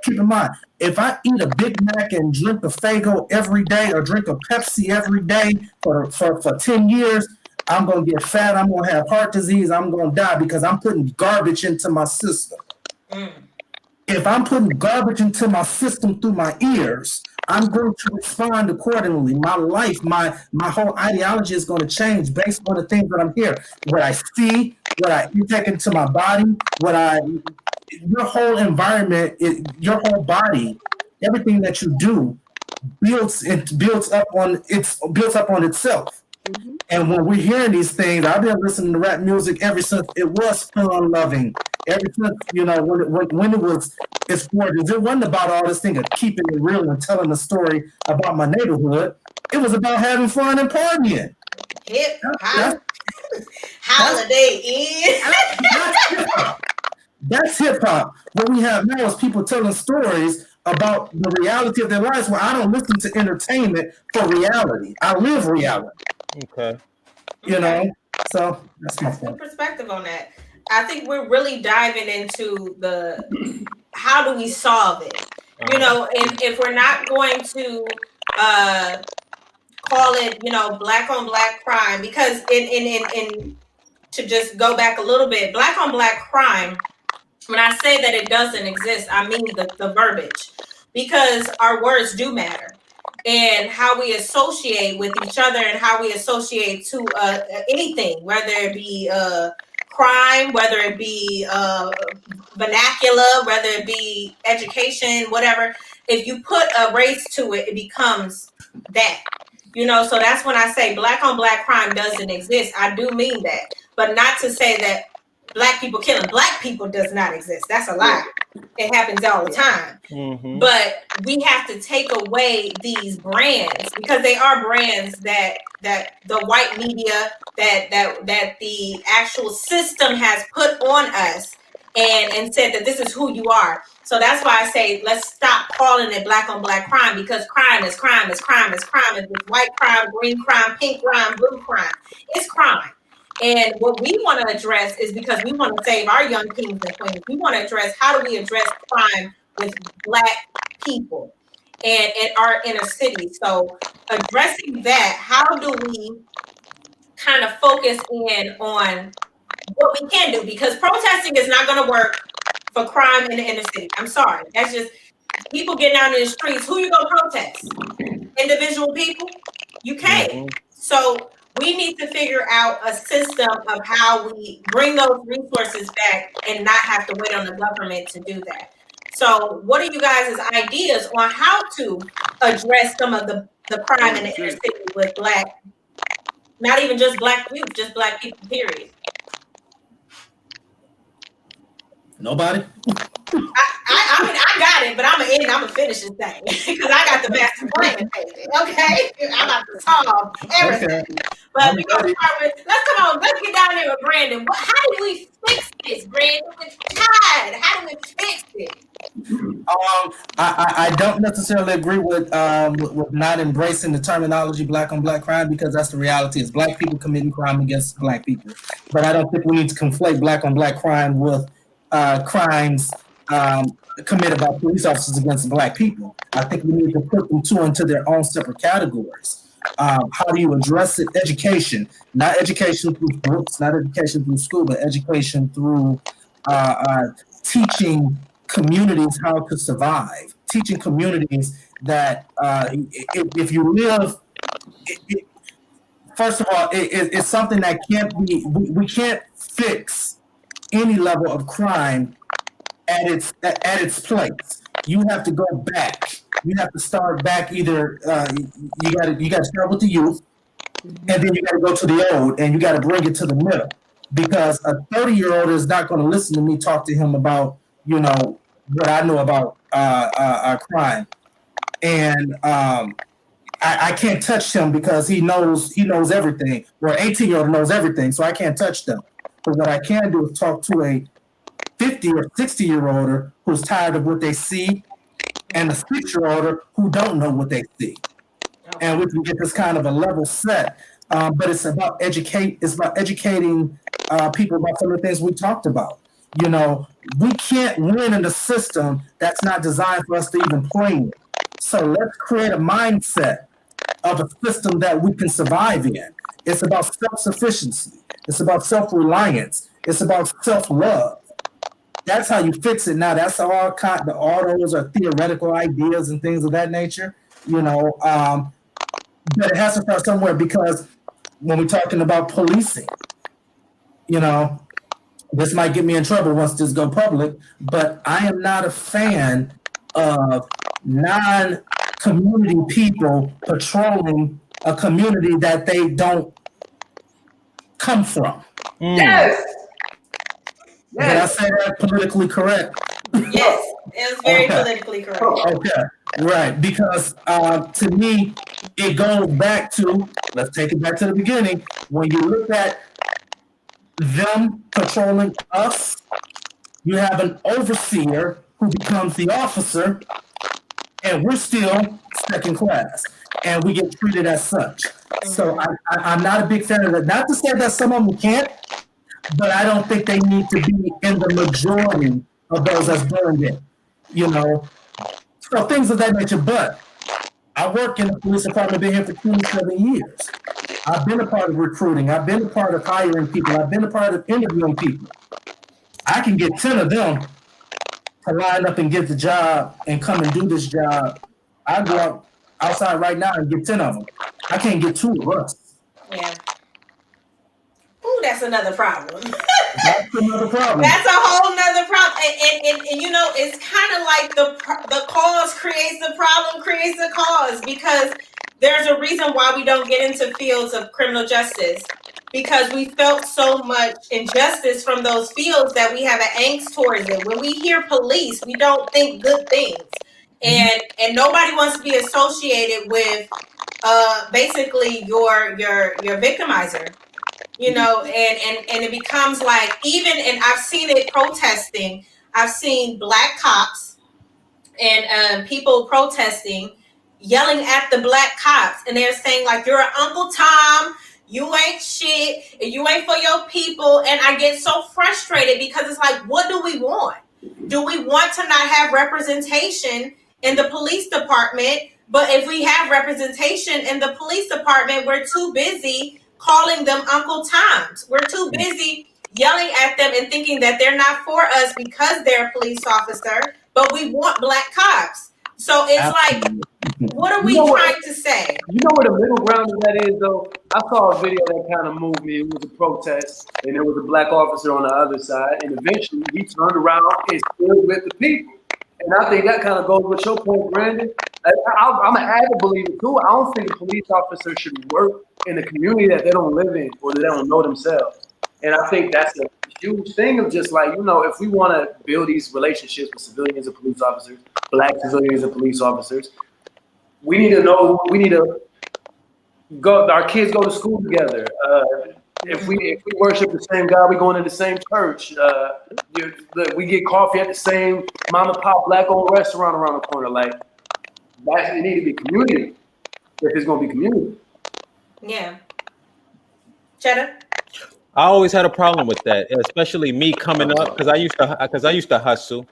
keep in mind, if I eat a Big Mac and drink a Faygo every day or drink a Pepsi every day for 10 years, I'm going to get fat. I'm going to have heart disease. I'm going to die because I'm putting garbage into my system. If I'm putting garbage into my system through my ears, I'm going to respond accordingly. My life, my whole ideology is going to change based on the things that I'm hearing. What I see, what I intake into my body, your whole environment, your whole body, everything that you do builds up on itself. Mm-hmm. And when we're hearing these things, I've been listening to rap music ever since it was fun loving. Ever since, when it was it's gorgeous. It wasn't about all this thing of keeping it real and telling a story about my neighborhood. It was about having fun and partying. Hip hop, Holiday Inn. That's hip hop. What we have now is people telling stories about the reality of their lives. Well, I don't listen to entertainment for reality. I live reality. Okay. You know? So that's my point. Good perspective on that. I think we're really diving into the how do we solve it? You know, and if we're not going to call it, black on black crime, because in to just go back a little bit, black on black crime, when I say that it doesn't exist, I mean the verbiage, because our words do matter, and how we associate with each other and how we associate to anything, whether it be crime, whether it be vernacular, whether it be education, whatever. If you put a race to it, it becomes that. So that's when I say black on black crime doesn't exist. I do mean that, but not to say that black people killing black people does not exist. That's a lie. It happens all the time. Mm-hmm. But we have to take away these brands, because they are brands that the white media, that the actual system has put on us and said that this is who you are. So that's why I say let's stop calling it black on black crime, because crime is crime is crime is crime. It's white crime, green crime, pink crime, blue crime. It's crime. And what we want to address is, because we want to save our young kings and queens, we want to address how do we address crime with black people and in our inner city. So addressing that, how do we kind of focus in on what we can do? Because protesting is not going to work for crime in the inner city. I'm sorry. That's just people getting out in the streets. Who you going to protest? Individual people? You can't. Mm-hmm. So we need to figure out a system of how we bring those resources back and not have to wait on the government to do that. So what are you guys' ideas on how to address some of the crime in the inner city with black, not even just black youth, just black people, period? Nobody? I mean, I got it, but I'm gonna finish this thing because I got the master plan, baby. Okay, I'm about to solve everything. Okay. But we're gonna start with. Let's get down there with Brandon. How do we fix this, Brandon? With Tide, how do we fix it? I don't necessarily agree with not embracing the terminology black on black crime, because that's the reality. It's black people committing crime against black people. But I don't think we need to conflate black on black crime with crimes committed by police officers against black people. I think we need to put them two into their own separate categories. How do you address it? Education, not education through books, not education through school, but education through teaching communities how to survive, teaching communities that if you live, first of all, it's something that can't be, we can't fix any level of crime at its place. You have to go back. You have to start back. Either you got to start with the youth, and then you got to go to the old, and you got to bring it to the middle. Because a 30-year-old is not going to listen to me talk to him about what I know about crime, and I can't touch him because he knows everything. Or 18-year-old knows everything, so I can't touch them. But what I can do is talk to a 50 or 60-year-older who's tired of what they see, and a 6-year-older who don't know what they see. And we can get this kind of a level set but it's about educating people about some of the things we talked about. You know, we can't win in a system that's not designed for us to even play in. So let's create a mindset of a system that we can survive in. It's about self-sufficiency. It's about self-reliance. It's about self-love. That's how you fix it. Now, that's all those are theoretical ideas and things of that nature, you know. But it has to start somewhere because when we're talking about policing, you know, this might get me in trouble once this go public, but I am not a fan of non-community people patrolling a community that they don't come from. Yes. Did I Yes. say that politically correct? Yes, it was very Okay. politically correct. Okay, right. Because to me, it goes back to, let's take it back to the beginning. When you look at them patrolling us, you have an overseer who becomes the officer, and we're still second class, and we get treated as such. So I'm not a big fan of that. Not to say that some of them can't, but I don't think they need to be in the majority of those that's doing it. You know, so things of that nature. But I work in the police department, been here for 27 years. I've been a part of recruiting. I've been a part of hiring people. I've been a part of interviewing people. I can get 10 of them to line up and get the job and come and do this job. I go out outside right now and get 10 of them. I can't get 2 of us. Yeah. Ooh, that's another problem. That's another problem. That's a whole nother problem. And you know, it's kind of like the cause creates the problem, creates the cause, because there's a reason why we don't get into fields of criminal justice, because we felt so much injustice from those fields that we have an angst towards it. When we hear police, we don't think good things. And nobody wants to be associated with basically your victimizer. You know, and it becomes like, even, and I've seen it protesting. I've seen black cops and people protesting, yelling at the black cops, and they're saying like, "You're an Uncle Tom, you ain't shit, and you ain't for your people." And I get so frustrated because it's like, what do we want? Do we want to not have representation in the police department? But if we have representation in the police department, we're too busy calling them Uncle Toms. We're too busy yelling at them and thinking that they're not for us because they're a police officer, but we want black cops. So it's Absolutely. like, what are we You know what? trying to say? You know where the middle ground of that is, though? I saw a video that kind of moved me. It was a protest, and there was a black officer on the other side, and eventually he turned around and stood with the people. And I think that kind of goes with your point, Brandon. I'm an avid believer, too. I don't think a police officer should work in a community that they don't live in or that they don't know themselves. And I think that's a huge thing of just like, you know, if we want to build these relationships with civilians and police officers, black civilians and police officers, we need to know, we need to go, our kids go to school together. If we worship the same God, we going to the same church. We get coffee at the same mom and pop black owned restaurant around the corner. Like, that, it need to be community if it's going to be community. Yeah. Cheddar? I always had a problem with that, especially me coming up because I used to hustle,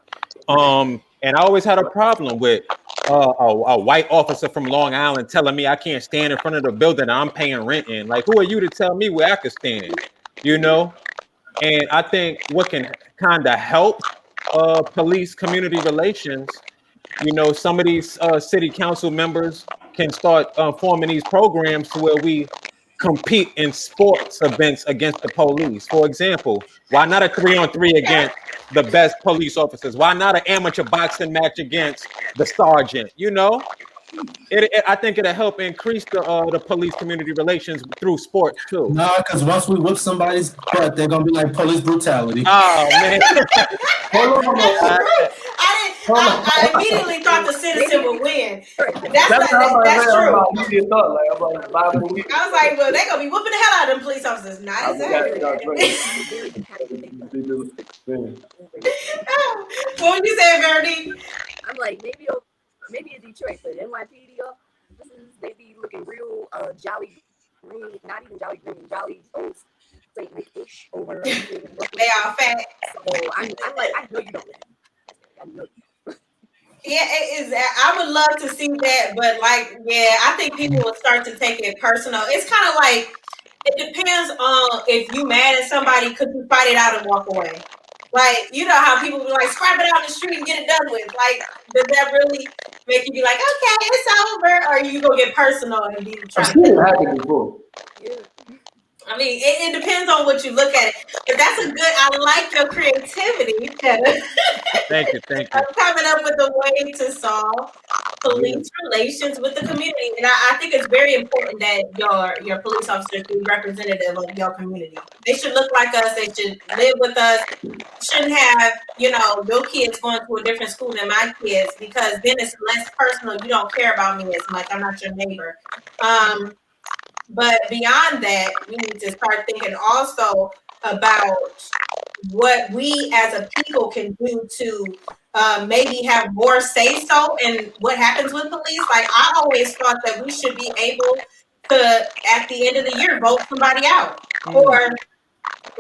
and I always had a problem with a white officer from Long Island telling me I can't stand in front of the building I'm paying rent in. Like, who are you to tell me where I could stand? You know. And I think what can kind of help police community relations, you know, some of these city council members can start forming these programs to where we compete in sports events against the police. For example, why not a 3-on-3 against the best police officers? Why not an amateur boxing match against the sergeant? You know, I think it'll help increase the police community relations through sports too. No, because once we whip somebody's butt, they're gonna be like police brutality. Oh man! Hold on. I immediately thought the citizen would win. That's true. true. I was like, well, they're gonna be whooping the hell out of them police officers. Not exactly. What would you say, Verdi? I'm like, maybe in Detroit, but NYPD, they be looking real jolly green, not even jolly green, jolly old Saint-ish over here. They all fat. So I'm like, I know you don't live. I know you. Yeah, it is. I would love to see that, but like, yeah, I think people will start to take it personal. It's kind of like it depends on if you mad at somebody, could you fight it out and walk away? Like, you know how people be like, scrap it out in the street and get it done with. Like, does that really make you be like, okay, it's over, or you gonna get personal and be I've trying seen to? it happen before. Yeah. I mean, it depends on what you look at it. But that's a good. I like your creativity, Kevin. Thank you. Coming up with a way to solve police relations with the community. And I think it's very important that your police officers be representative of your community. They should look like us. They should live with us. Shouldn't have, your kids going to a different school than my kids, because then it's less personal. You don't care about me as much. I'm not your neighbor. But beyond that, we need to start thinking also about what we as a people can do to maybe have more say so in what happens with police. Like, I always thought that we should be able to, at the end of the year, vote somebody out, or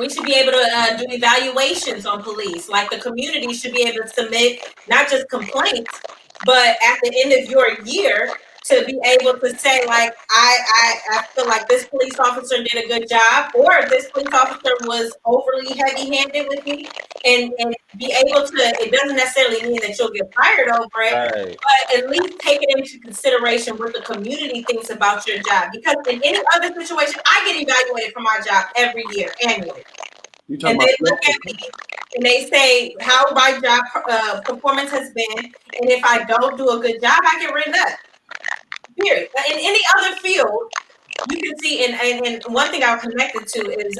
we should be able to do evaluations on police. Like, the community should be able to submit not just complaints, but at the end of your year, to be able to say, like, I feel like this police officer did a good job, or this police officer was overly heavy-handed with me, and be able to, it doesn't necessarily mean that you'll get fired over it, Right. but at least take it into consideration what the community thinks about your job. Because in any other situation, I get evaluated for my job every year, annually. You And talking they about look at me and they say how my job performance has been. And if I don't do a good job, I get written up. Period. But in any other field, you can see, and one thing I'm connected to is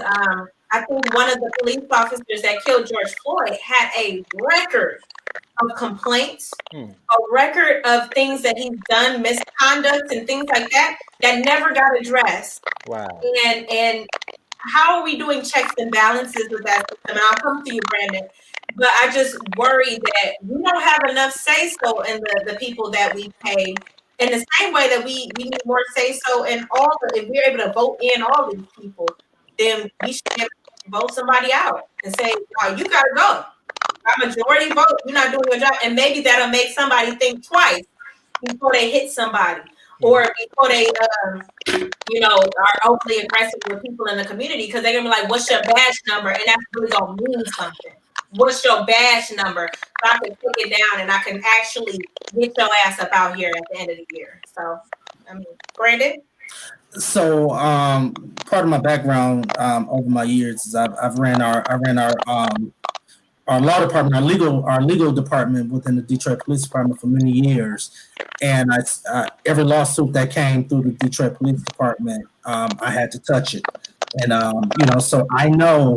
I think one of the police officers that killed George Floyd had a record of complaints, a record of things that he's done, misconduct and things like that never got addressed. Wow. And how are we doing checks and balances with that system? And I'll come to you, Brandon. But I just worry that we don't have enough say so in the people that we pay. In the same way that we need more say so in all if we're able to vote in all these people, then we should be able to vote somebody out and say, wow, you gotta go. By majority vote, you're not doing your job. And maybe that'll make somebody think twice before they hit somebody, or before they are overly aggressive with people in the community, because they're gonna be like, what's your badge number? And that's really gonna mean something. What's your badge number? So I can take it down and I can actually get your ass up out here at the end of the year. So, I mean, Brandon? So part of my background over my years is I've ran our law department, our legal department within the Detroit Police Department for many years, and every lawsuit that came through the Detroit Police Department, I had to touch it, and so I know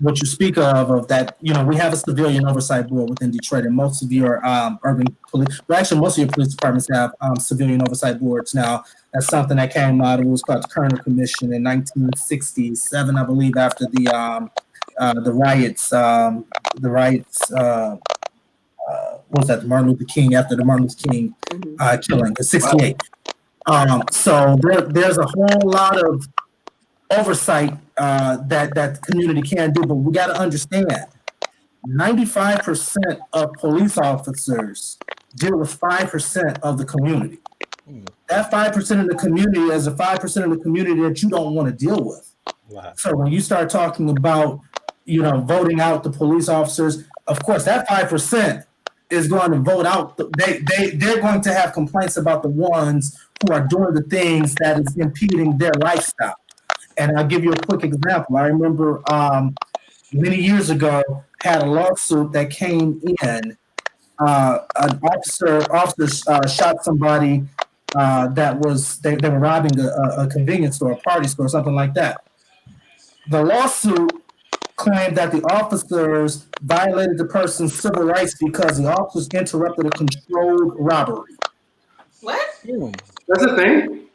what you speak of that. We have a civilian oversight board within Detroit, and most of your urban police, well, actually, most of your police departments have civilian oversight boards now. That's something that came out of what was called the Kerner Commission in 1967, I believe, after the riots. What was that? Martin Luther King, after the Martin Luther King killing in '68. So there's a whole lot of oversight that the community can do, but we got to understand 95% of police officers deal with 5% of the community. That 5% of the community is a 5% of the community that you don't want to deal with. Wow. So when you start talking about, voting out the police officers, of course, that 5% is going to vote out. They're going to have complaints about the ones who are doing the things that is impeding their lifestyle. And I'll give you a quick example. I remember many years ago had a lawsuit that came in. An officer shot somebody they were robbing a convenience store, a party store, something like that. The lawsuit claimed that the officers violated the person's civil rights because the officers interrupted a controlled robbery. What? That's a thing?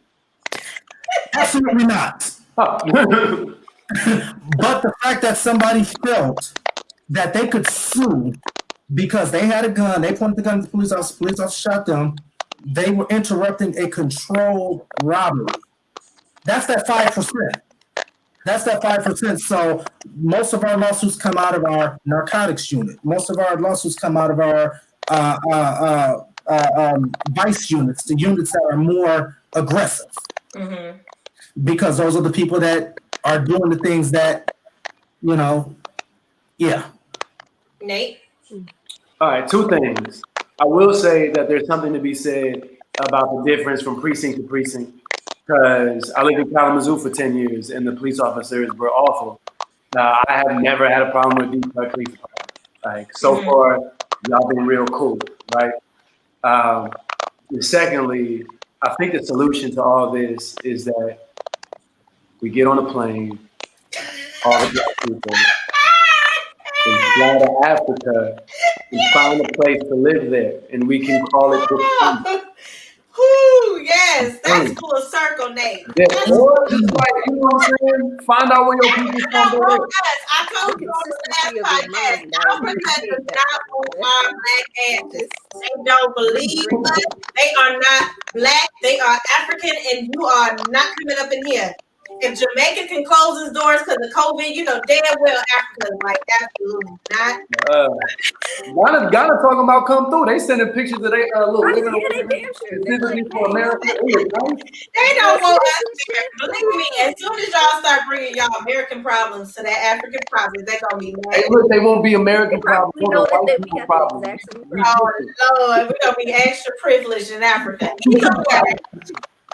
Absolutely not. Oh. But the fact that somebody felt that they could sue because they had a gun, they pointed the gun at the police officer shot them, they were interrupting a controlled robbery. That's that 5%. That's that 5%. So most of our lawsuits come out of our narcotics unit. Most of our lawsuits come out of our vice units, the units that are more aggressive, Mm-hmm. because those are the people that are doing the things that, yeah. Nate? All right, two things. I will say that there's something to be said about the difference from precinct to precinct, because I lived in Kalamazoo for 10 years and the police officers were awful. Now, I have never had a problem with Detroit Police Department. Like, so far, y'all been real cool, right? And secondly, I think the solution to all this is that we get on a plane, all the black people, and fly to Africa and find a place to live there, and we can call it the Whoo, yes, that's full circle, Nate. yeah, or just like, you know what I'm saying? Find out where your people from No, there. I told you on the last Consistency of your podcast, mind. I Africa appreciate does that. not want our black asses. They don't believe us. They are not black. They are African, and you are not coming up in here. If Jamaica can close its doors because of COVID, you know damn well Africa is like absolutely not. Ghana talking about come through. They sending pictures of their little living Yeah, they damn sure. They specifically like, for hey, America. It was nice. They don't want us some there. shit. Believe me, as soon as y'all start bringing y'all American problems to that African problem, they're gonna be mad. Hey, look, they won't be American problems. We Those know are that white we people got the problems. exact same We problem. different. Oh Lord, we're gonna be extra privileged in Africa. Either way,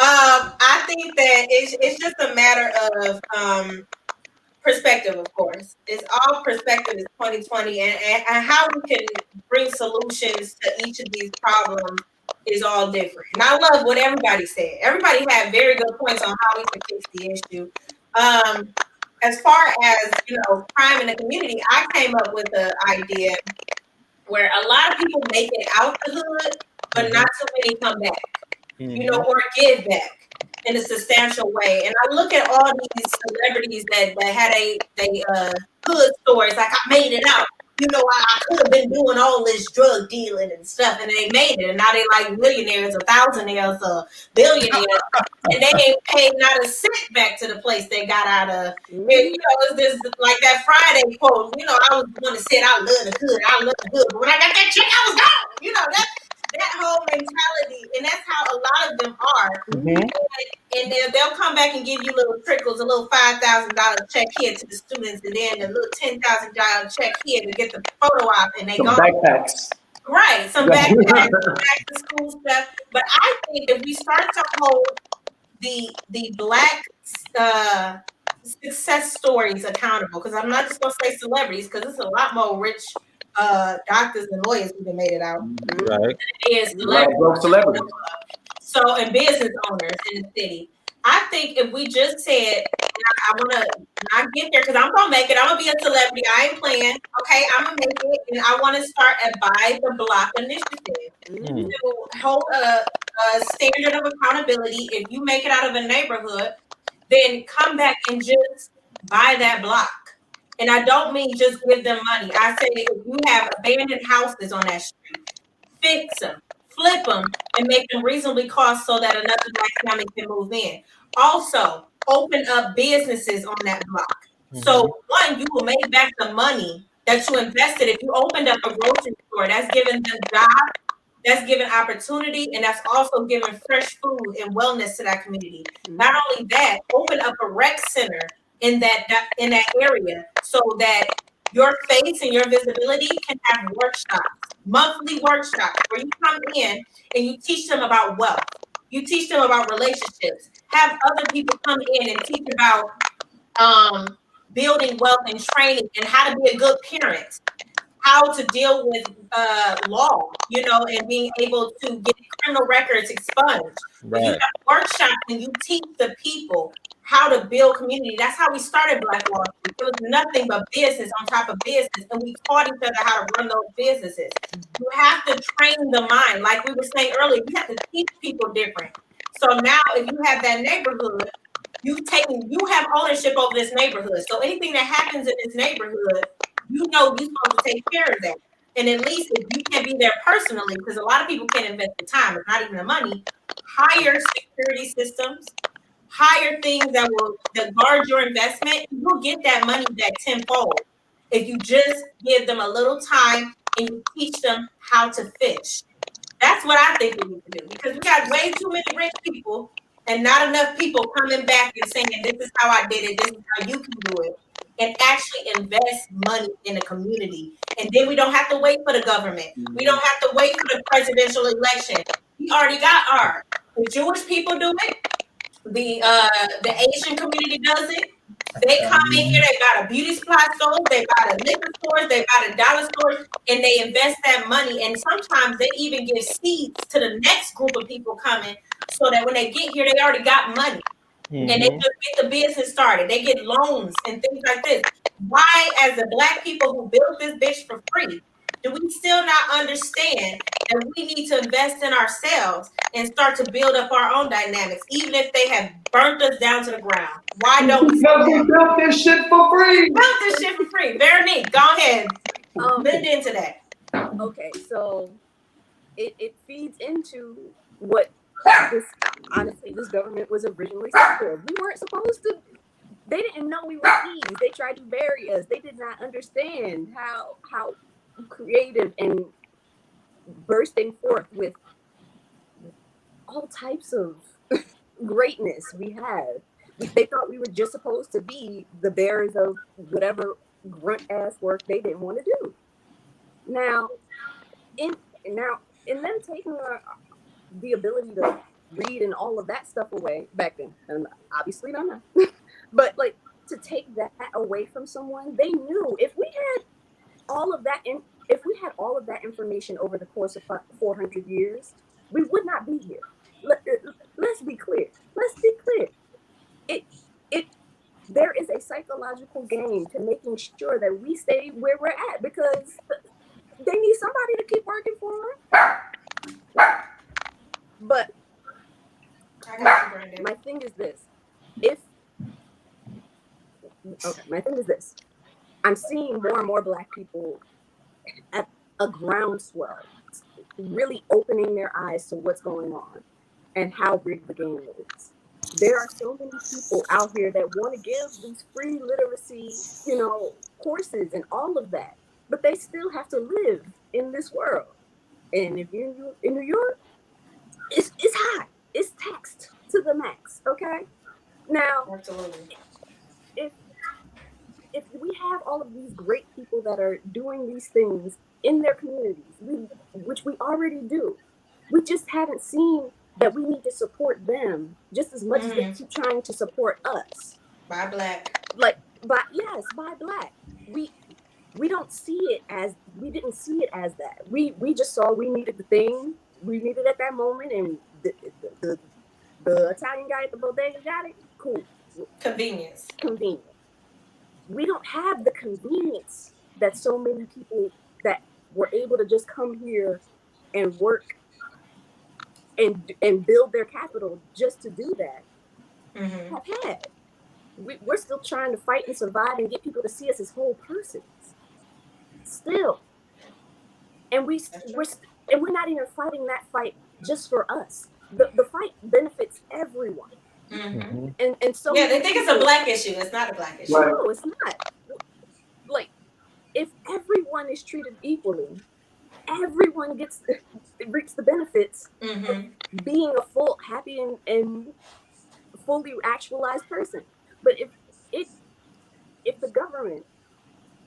I think that it's just a matter of perspective, of course. It's all perspective is 2020 and how we can bring solutions to each of these problems is all different. And I love what everybody said. Everybody had very good points on how we can fix the issue. As far as crime in the community, I came up with an idea where a lot of people make it out the hood, but not so many come back, or give back in a substantial way. And I look at all these celebrities that had they hood stories, like I made it out. I could have been doing all this drug dealing and stuff, and they made it. And now they like millionaires or thousandaires or billionaires, and they ain't paid not a cent back to the place they got out of. It's just like that Friday quote. I was the one that said, I love the hood, I love the hood. But when I got that check, I was gone. That whole mentality, and that's how a lot of them are. And then they'll come back and give you little trickles, a little $5,000 check here to the students, and then a little $10,000 check here to get the photo op, and they Some go backpacks. right, some backpacks, back to school stuff. But I think if we start to hold the black success stories accountable, because I'm not just gonna say celebrities, because it's a lot more rich doctors and lawyers who have made it out. Right. Is Celebrities. So, and business owners in the city. I think if we just said, I want to not get there because I'm going to make it. I'm going to be a celebrity. I ain't playing. Okay, I'm going to make it. And I want to start a Buy the Block initiative to hold a standard of accountability. If you make it out of a neighborhood, then come back and just buy that block. And I don't mean just give them money. I say if you have abandoned houses on that street, fix them, flip them, and make them reasonably cost so that another black family can move in. Also, open up businesses on that block. So one, you will make back the money that you invested. If you opened up a grocery store, that's giving them jobs, that's giving opportunity, and that's also giving fresh food and wellness to that community. Not only that, open up a rec center in that area so that your face and your visibility can have workshops, monthly workshops where you come in and you teach them about wealth. You teach them about relationships. Have other people come in and teach about building wealth and training and how to be a good parent, how to deal with law, and being able to get criminal records expunged. Right. You have workshops and you teach the people how to build community. That's how we started Black Wall Street. It was nothing but business on top of business, and we taught each other how to run those businesses. You have to train the mind, like we were saying earlier. You have to teach people different. So now, if you have that neighborhood, you have ownership over this neighborhood. So anything that happens in this neighborhood, you're supposed to take care of that. And at least if you can't be there personally, because a lot of people can't invest the time, it's not even the money, hire security systems. hire things that guard your investment, you'll get that money back tenfold. If you just give them a little time and you teach them how to fish. That's what I think we need to do, because we got way too many rich people and not enough people coming back and saying, this is how I did it, this is how you can do it, and actually invest money in the community. And then we don't have to wait for the government. We don't have to wait for the presidential election. We already got ours. The Jewish people do it. The Asian community does it. They come in here, they got a beauty supply store, they got a liquor stores, they got a dollar store, and they invest that money. And sometimes they even give seeds to the next group of people coming, so that when they get here, they already got money. And they just get the business started. They get loans and things like this. Why, as the Black people who built this bitch for free, do we still not understand that we need to invest in ourselves and start to build up our own dynamics, even if they have burnt us down to the ground? Why don't we? Because we built this shit for free. Built this shit for free. Veronique, go ahead. Bend into that. Okay, so it feeds into what this government was originally set for. We weren't supposed to. They didn't know we were thieves. They tried to bury us. They did not understand how creative and bursting forth with all types of greatness we have. They thought we were just supposed to be the bearers of whatever grunt ass work they didn't want to do. Now, in them taking the ability to read and all of that stuff away back then, and obviously not now, but like to take that away from someone, they knew if we had all of that information over the course of 400 years, we would not be here. Let's be clear. There is a psychological game to making sure that we stay where we're at, because they need somebody to keep working for them. But my thing is this. I'm seeing more and more Black people at a groundswell really opening their eyes to what's going on and how rigged the game is. There are so many people out here that want to give these free literacy, courses and all of that, but they still have to live in this world. And if you're in New York, it's high. It's taxed to the max. Okay. Now, absolutely. If we have all of these great people that are doing these things in their communities, which we already do, we just haven't seen that we need to support them just as much as they keep trying to support us. By Black. By Black. We don't see it as, we didn't see it as that. We just saw we needed the thing we needed at that moment, and the Italian guy at the bodega got it. Cool. Convenience. We don't have the convenience that so many people that were able to just come here and work and build their capital just to do that have had. We're still trying to fight and survive and get people to see us as whole persons. Still. And we're not even fighting that fight just for us. The fight benefits everyone. And so they think it's a Black issue. It's not a Black issue. No, it's not. Like, if everyone is treated equally, everyone reaps the benefits of being a full, happy, and fully actualized person. But if the government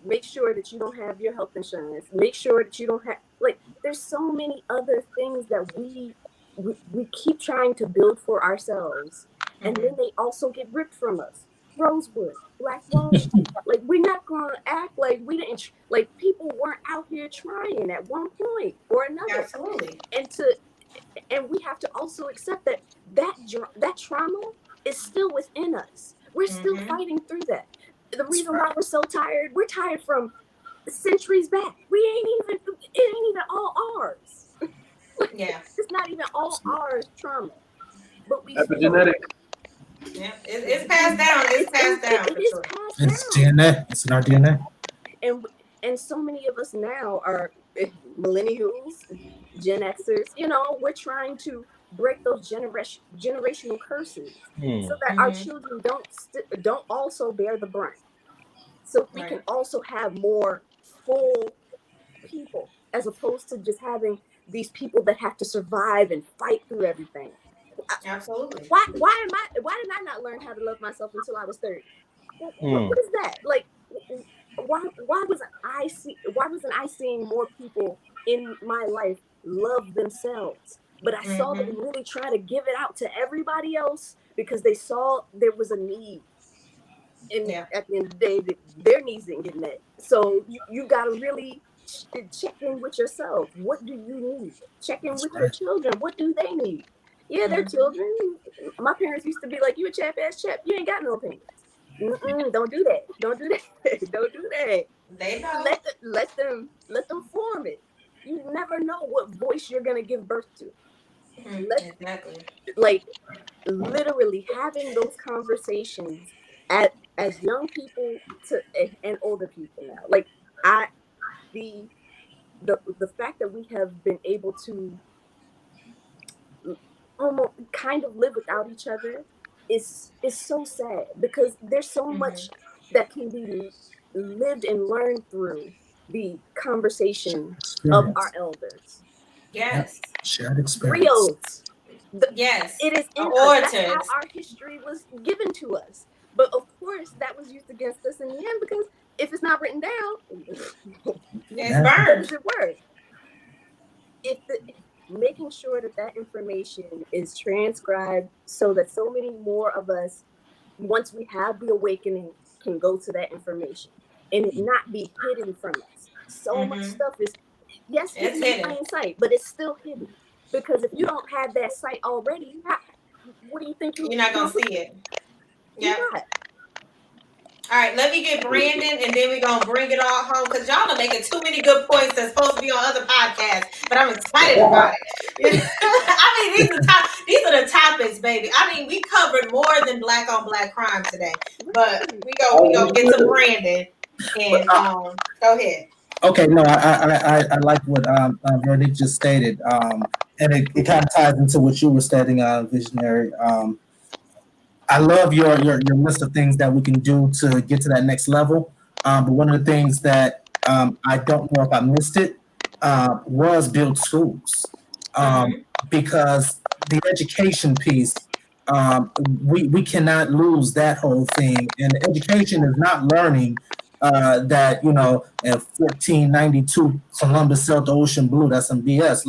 makes sure that you don't have your health insurance, make sure that you don't have, like, there's so many other things that we keep trying to build for ourselves. And then they also get ripped from us. Rosewood, Black Wall Street. Like, we're not gonna act like we didn't. Like, people weren't out here trying at one point or another. Absolutely. And we have to also accept that trauma is still within us. We're still fighting through that. The reason why we're so tired, we're tired from centuries back. It ain't even all ours. Yeah. It's not even all ours trauma. But we Epigenetics. Yeah, it's passed down. It's passed down. It is sure. passed down. It's DNA. It's in our DNA. And so many of us now are millennials, Gen Xers. We're trying to break those generational curses so that our children don't also bear the brunt. So we can also have more full people as opposed to just having these people that have to survive and fight through everything. Absolutely. Why did I not learn how to love myself until I was 30? What is that? Like why wasn't I seeing more people in my life love themselves? But I saw them really try to give it out to everybody else because they saw there was a need. And at the end of the day, their needs didn't get met. So you got to really check in with yourself. What do you need? Check in with your children. What do they need? Yeah, they're children. My parents used to be like, "You a chap ass chap. You ain't got no opinions. Don't do that. Don't do that. Don't do that." They know. Let them form it. You never know what voice you're gonna give birth to. Exactly. Like literally having those conversations as young people and older people now. Like the the fact that we have been able to almost kind of live without each other is so sad because there's so much that can be lived and learned through the conversation of our elders. Yes. Shared experience. Griots. Yes. It is in us. Orators. That's how our history was given to us. But of course, that was used against us in the end because if it's not written down, it's burned. Does it work? Making sure that information is transcribed so that so many more of us, once we have the awakening, can go to that information and it not be hidden from us. So much stuff is, yes, it's hidden in plain sight, but it's still hidden. Because if you don't have that sight already, what do you think you're not going to see it? Yeah. All right, let me get Brandon, and then we're going to bring it all home, because y'all are making too many good points that's supposed to be on other podcasts, but I'm excited about it. I mean, these are the topics, baby. I mean, we covered more than black on black crime today, but we go get to Brandon, and go ahead. Okay, no, I like what Veronique just stated, and it kind of ties into what you were stating, Visionary. I love your list of things that we can do to get to that next level. But one of the things that I don't know if I missed it was build schools, because the education piece, we cannot lose that whole thing. And education is not learning that in 1492 Columbus sailed the ocean blue. That's some BS.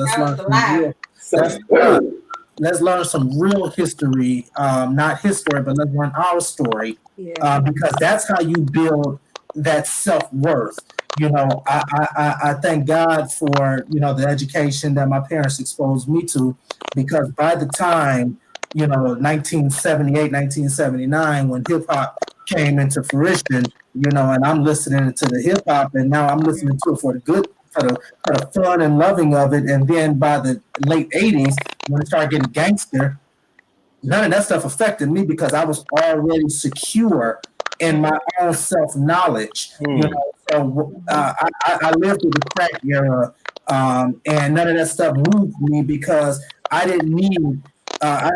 Let's learn some real history, not history, but let's learn our story, because that's how you build that self-worth. I thank God for, the education that my parents exposed me to, because by the time, 1978, 1979, when hip hop came into fruition, and I'm listening to the hip hop, and now I'm listening to it for the fun and loving of it. And then by the late 80s, when it started getting gangster, none of that stuff affected me because I was already secure in my own self-knowledge. So I lived through the crack era, and none of that stuff moved me because I didn't need. I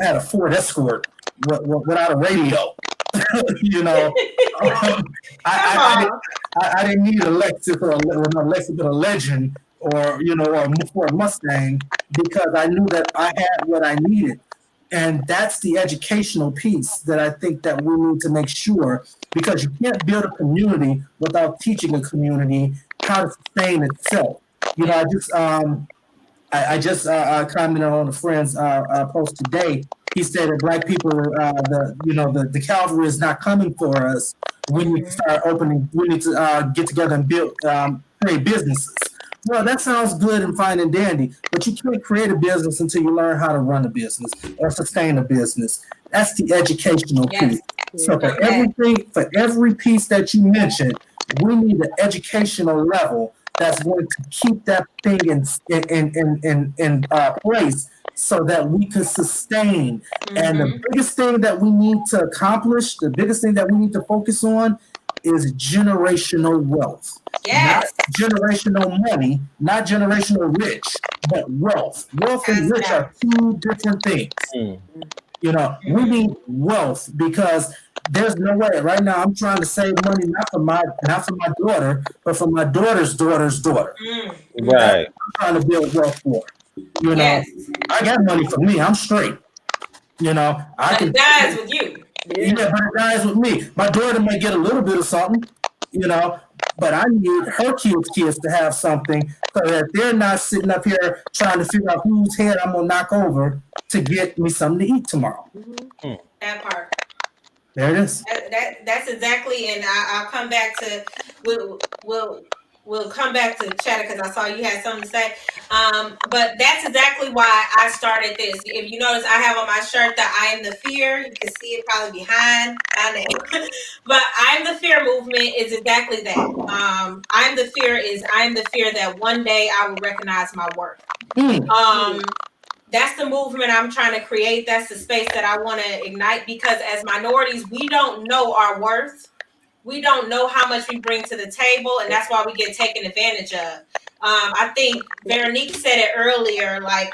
had a Ford Escort without a radio. I didn't need a Lexus or a Legend or a Ford Mustang, because I knew that I had what I needed. And that's the educational piece that I think that we need to make sure, because you can't build a community without teaching a community how to sustain itself. I just commented on a friend's post today. He said that black people, the cavalry is not coming for us. We need to start opening. We need to get together and build, create businesses. Well, that sounds good and fine and dandy, but you can't create a business until you learn how to run a business or sustain a business. That's the educational piece. So for every piece that you mentioned, we need an educational level that's going to keep that thing in place, so that we can sustain. And the biggest thing that we need to accomplish, the biggest thing that we need to focus on, is generational wealth. Not Yes. generational money, not generational rich, but wealth. Wealth and Pass rich down. are two different things. You know, we need wealth because there's no way. Right now, I'm trying to save money not for my daughter, but for my daughter's daughter's daughter. Mm. That's Right. what I'm trying to build wealth for. You know, Yes. I got money for me. I'm straight. You know, I But can. it dies with you. Yeah, but it dies with me. My daughter may get a little bit of something, you know, but I need her kids to have something so that they're not sitting up here trying to figure out whose head I'm gonna knock over to get me something to eat tomorrow. That part. There it is. That's exactly, and I'll come back to we'll come back to Chatter because I saw you had something to say. But that's exactly why I started this. If you notice, I have on my shirt that I am the fear. You can see it probably behind my name, but I am the fear movement is exactly that. I'm the fear that one day I will recognize my worth. That's the movement I'm trying to create. That's the space that I want to ignite because as minorities, we don't know our worth. We don't know how much we bring to the table, and that's why we get taken advantage of. I think Veronique said it earlier, like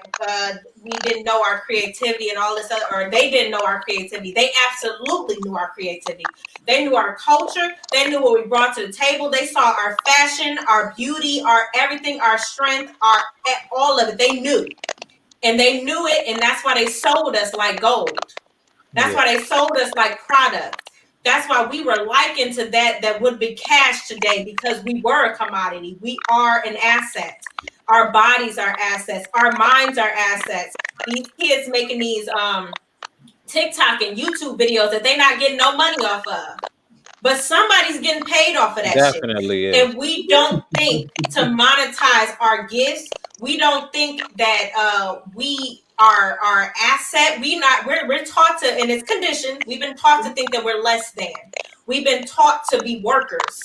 we didn't know our creativity and all this other, or they didn't know our creativity. They absolutely knew our creativity. They knew our culture. They knew what we brought to the table. They saw our fashion, our beauty, our everything, our strength, our all of it. They knew. And they knew it, and that's why they sold us like gold. That's why they sold us like products. That's why we were likened to that would be cash today because we were a commodity. We are an asset. Our bodies are assets. Our minds are assets. These kids making these TikTok and YouTube videos that they're not getting no money off of. But somebody's getting paid off of that Definitely shit. is. And we don't think to monetize our gifts. We don't think that we are our asset. We're taught to, and it's conditioned. We've been taught to think that we're less than. We've been taught to be workers.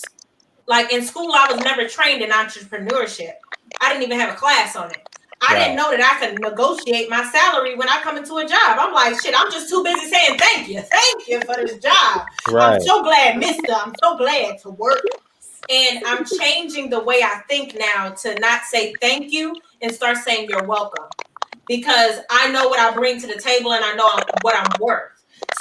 Like in school, I was never trained in entrepreneurship. I didn't even have a class on it. I didn't know that I could negotiate my salary when I come into a job. I'm like, shit, I'm just too busy saying thank you for this job. Right. I'm so glad, mister. I'm so glad to work. And I'm changing the way I think now to not say thank you and start saying you're welcome. Because I know what I bring to the table and I know what I'm worth.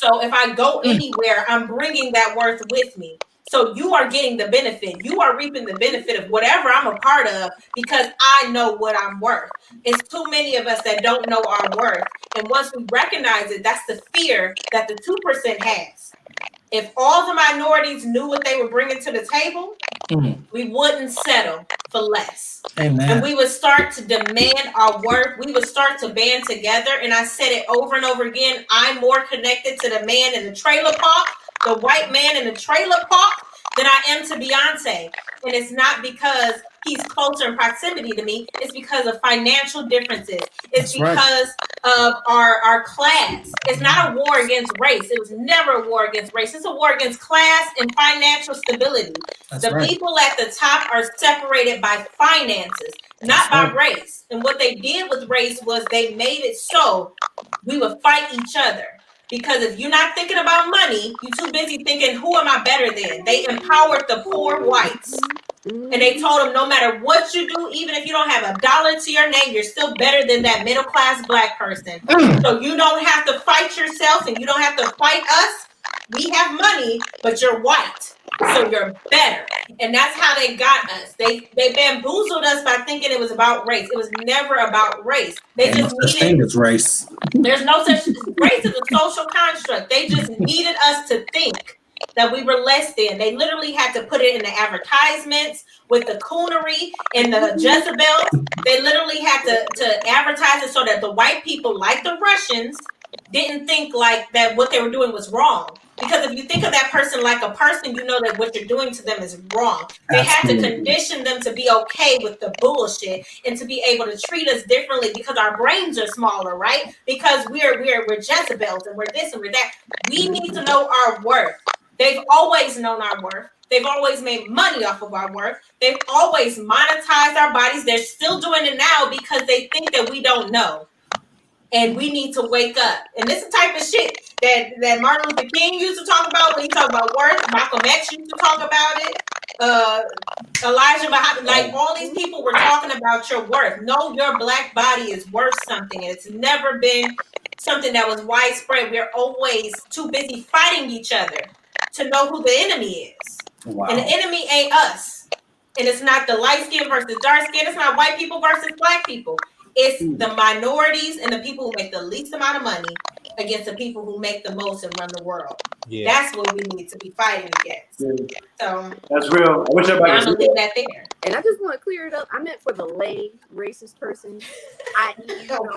So if I go anywhere, I'm bringing that worth with me. So you are getting the benefit. You are reaping the benefit of whatever I'm a part of because I know what I'm worth. It's too many of us that don't know our worth. And once we recognize it, that's the fear that the 2% has. If all the minorities knew what they were bringing to the table, we wouldn't settle for less. Amen. And we would start to demand our worth. We would start to band together. And I said it over and over again. I'm more connected to the man in the trailer park, the white man in the trailer park, than I am to Beyonce. And it's not because he's closer in proximity to me. It's because of financial differences. It's because of our class. It's not a war against race. It was never a war against race. It's a war against class and financial stability. People at the top are separated by finances, not by race. And what they did with race was they made it so we would fight each other. Because if you're not thinking about money, you're too busy thinking, who am I better than? They empowered the poor whites. And they told them no matter what you do, even if you don't have a dollar to your name, you're still better than that middle class black person. So you don't have to fight yourself and you don't have to fight us. We have money, but you're white. So you're better. And that's how they got us. They bamboozled us by thinking it was about race. It was never about race. They just needed race. There's no such race is a social construct. They just needed us to think that we were less than. They literally had to put it in the advertisements with the coonery and the Jezebel. They literally had to advertise it so that the white people, like the Russians, didn't think like that what they were doing was wrong. Because if you think of that person like a person, you know that what you're doing to them is wrong. They had to condition them to be okay with the bullshit and to be able to treat us differently because our brains are smaller, right? Because we're Jezebels and we're this and we're that. We need to know our worth. They've always known our worth. They've always made money off of our worth. They've always monetized our bodies. They're still doing it now because they think that we don't know. And we need to wake up. And this is the type of shit that Martin Luther King used to talk about when he talked about worth. Malcolm X used to talk about it. Elijah Muhammad, like all these people were talking about your worth. Know your black body is worth something. And it's never been something that was widespread. We're always too busy fighting each other to know who the enemy is. Wow. And the enemy ain't us. And it's not the light skin versus dark skin. It's not white people versus black people. It's the minorities and the people who make the least amount of money against the people who make the most and run the world. Yeah. That's what we need to be fighting against. Yeah. So that's real. I wish everybody I don't think that there. And I just want to clear it up. I meant for the lay racist person. Redneck Tom.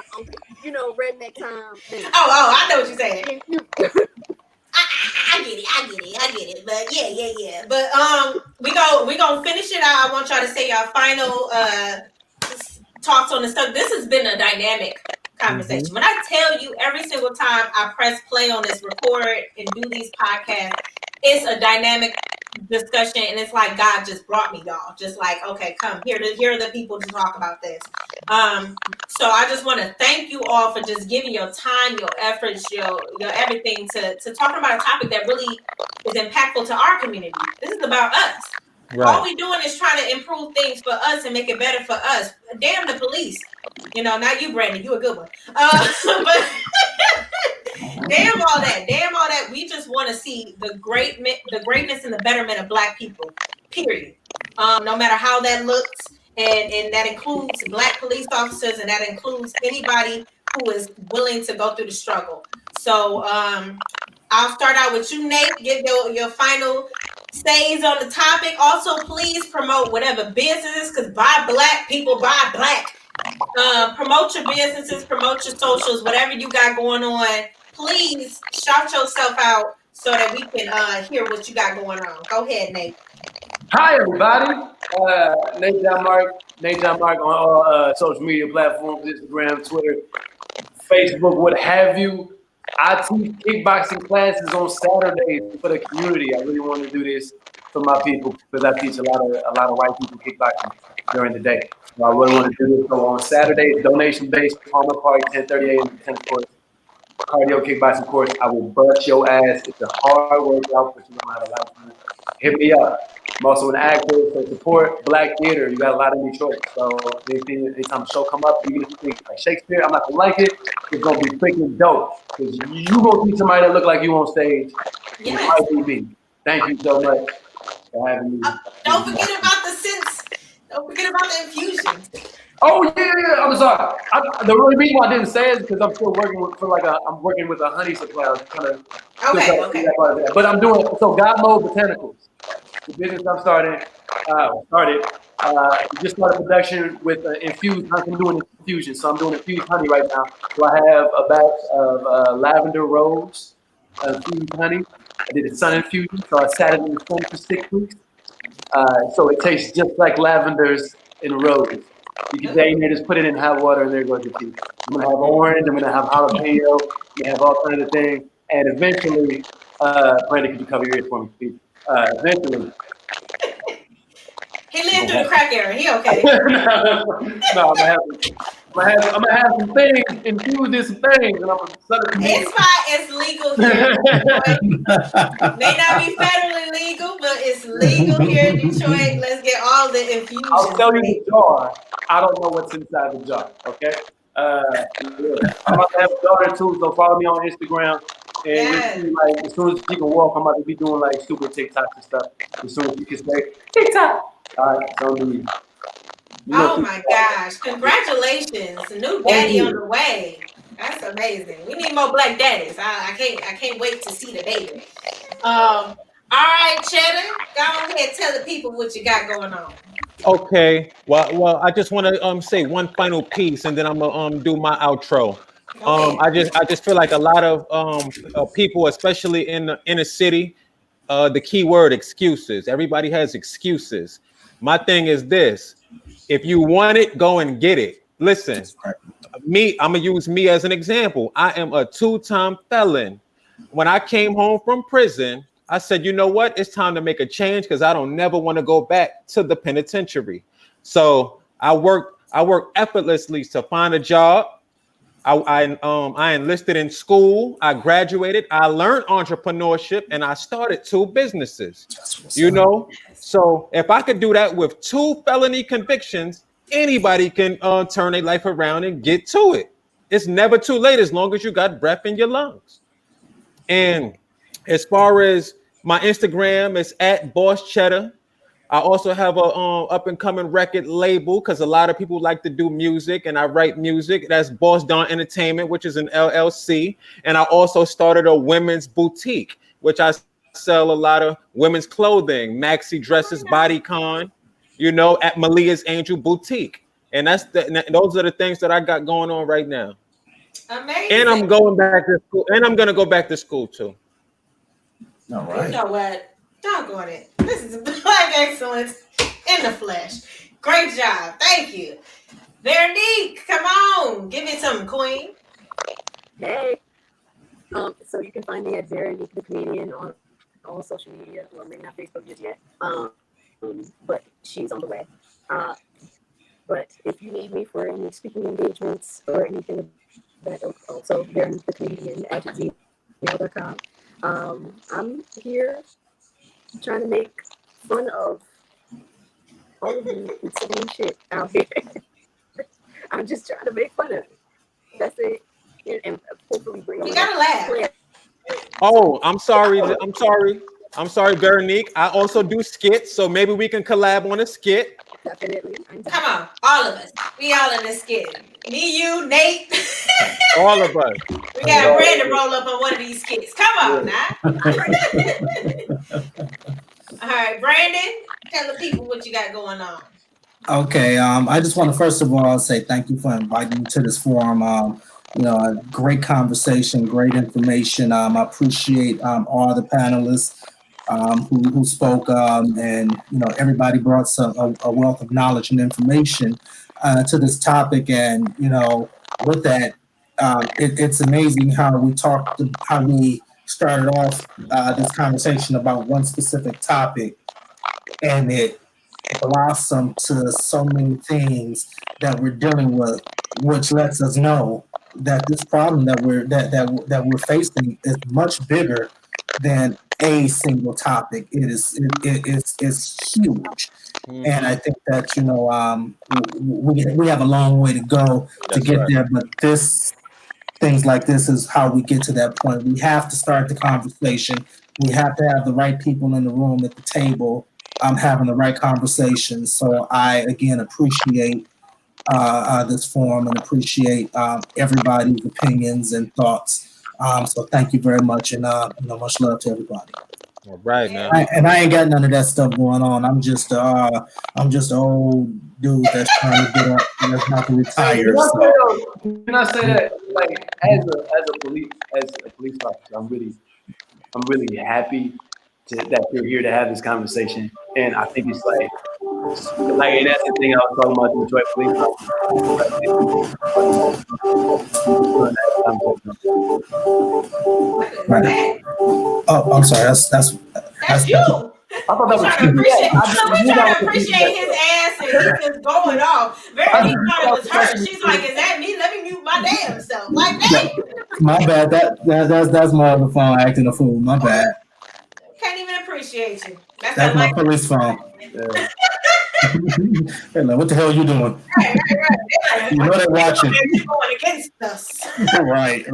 I know what you're saying. I get it. But yeah. But we gonna finish it out. I want y'all to say your final talks on the stuff. This has been a dynamic conversation. When I tell you every single time I press play on this, record and do these podcasts, it's a dynamic discussion, and it's like God just brought me, y'all. Just like, okay, come here are the people to talk about this. So I just want to thank you all for just giving your time, your efforts, your everything to talking about a topic that really is impactful to our community. This is about us. Right. All we doing is trying to improve things for us and make it better for us. Damn the police. Not you, Brandon. You a good one. But damn all that. We just want to see the greatness and the betterment of Black people. Period. No matter how that looks, and that includes Black police officers, and that includes anybody who is willing to go through the struggle. So I'll start out with you, Nate. Give your final stays on the topic. Also, please promote whatever businesses, because buy Black people, buy Black. Promote your businesses, promote your socials, whatever you got going on. Please shout yourself out so that we can hear what you got going on. Go ahead, Nate. Hi, everybody. Nate John Mark on all social media platforms, Instagram, Twitter, Facebook, what have you. I teach kickboxing classes on Saturdays for the community. I really want to do this for my people because I teach a lot of white people kickboxing during the day. So I really want to do this. So on Saturdays, donation-based, Palmer Park, 10:30 a.m. tennis course, cardio kickboxing course. I will bust your ass. It's a hard workout, but you don't have a lot of time. Hit me up. I'm also an actor, so support Black theater. You got a lot in Detroit. So anytime a show come up, even if you think like Shakespeare, I'm not gonna like it. It's gonna be freaking dope. Because you gonna see somebody that look like you on stage. Yes. It might be me. Thank you so much for having me. Don't forget about the sense. Don't forget about the infusion. Oh yeah. I'm sorry. The only reason why I didn't say it is because I'm still working with a honey supply. Okay. But I'm doing so. God Mode Botanicals, the business I'm just started production with infused. I'm doing infusion, so I'm doing infused honey right now. So I have a batch of lavender rose infused honey. I did a sun infusion, so I sat it in the sun for 6 weeks. So it tastes just like lavenders and rose. You can say just put it in hot water and there goes your tea. I'm gonna have orange, I'm gonna have jalapeno, I'm gonna have all kinds of things. And eventually, Brandon, could you cover your ears for me, please? Eventually. He lived through the crack era. He okay. No, I'm gonna have some things, infused in some things, and I'm gonna sell it to you. It's fine. It's legal here in Detroit. May not be federally legal, but it's legal here in Detroit. Let's get all the infusions. I'll tell you the jar. I don't know what's inside the jar. Okay. I'm about to have a daughter too, so follow me on Instagram. And yes. Like, as soon as she can walk, I'm about to be doing like super TikToks and stuff. As soon as she can say TikTok. All right, so do you. Oh my gosh! Congratulations, new daddy on the way. That's amazing. We need more Black daddies. I can't wait to see the baby. All right, Cheddar, go ahead, tell the people what you got going on. Okay. Well, I just want to say one final piece, and then I'm gonna do my outro. Okay. I just feel like a lot of people, especially in the inner city, the key word excuses. Everybody has excuses. My thing is this: if you want it, go and get it. Listen, I'm gonna use me as an example. I am a 2-time felon. When I came home from prison, I said, you know what? It's time to make a change because I don't never want to go back to the penitentiary. So I work effortlessly to find a job. I enlisted in school. I graduated. I learned entrepreneurship, and I started 2 businesses. You know, so if I could do that with 2 felony convictions, anybody can turn their life around and get to it. It's never too late as long as you got breath in your lungs. And as far as my Instagram, it's at Boss Cheddar. I also have a up and coming record label because a lot of people like to do music, and I write music. That's Boss Don Entertainment, which is an LLC. And I also started a women's boutique, which I sell a lot of women's clothing, maxi dresses, bodycon, at Malia's Angel Boutique. And those are the things that I got going on right now. And Amazing. I'm going back to school, and I'm gonna go back to school too. All right. You know what? Doggone it. This is Black excellence in the flesh. Great job. Thank you. Veronique, come on. Give me some, queen. Hey. So you can find me at Veronique the Comedian on all social media. Well, maybe not Facebook just yet. But she's on the way. But if you need me for any speaking engagements or anything of that, also Veronique the Comedian at gmail.com. I'm here trying to make fun of all of the insane shit out here. I'm just trying to make fun of it. That's it. And hopefully bring You gotta laugh. Oh, I'm sorry. I'm sorry, Veronique. I also do skits, so maybe we can collab on a skit. Definitely. Come on, all of us. We all in this skit. Me, you, Nate. All of us. We got Brandon roll up on one of these skits. Come on now. All right, Brandon, tell the people what you got going on. Okay. I just want to first of all say thank you for inviting me to this forum. A great conversation, great information. I appreciate all the panelists who spoke, and everybody brought a wealth of knowledge and information to this topic. And with that, it's amazing how we started off this conversation about one specific topic, and it blossomed to so many things that we're dealing with, which lets us know that this problem that we're facing is much bigger than a single topic. It's huge. Mhm. And I think that we have a long way to go to That's get right. there, but things like this is how we get to that point. We have to start the conversation. We have to have the right people in the room at the table, having the right conversations. So I again appreciate this forum and appreciate everybody's opinions and thoughts. So thank you very much, and much love to everybody. All right, man. I ain't got none of that stuff going on. I'm just an old dude that's trying to get up and that's not to retire. So. Can I say that, like, as a police officer, I'm really happy that you're here to have this conversation, and I think it's like, and that's the thing I was talking about Detroit police officers. Right. Oh, I'm sorry. That's you. I thought that was we're trying to appreciate his ass and he's just going off. Veronique thought it was her. She's like, "Is that me? Let me mute my damn self." Like that. My bad. That's more of a phone acting a fool. My bad. Can't even appreciate you. That's my police phone. Yeah. Hey, like, what the hell are you doing? Right. You know they're watching. They're going against us. Right.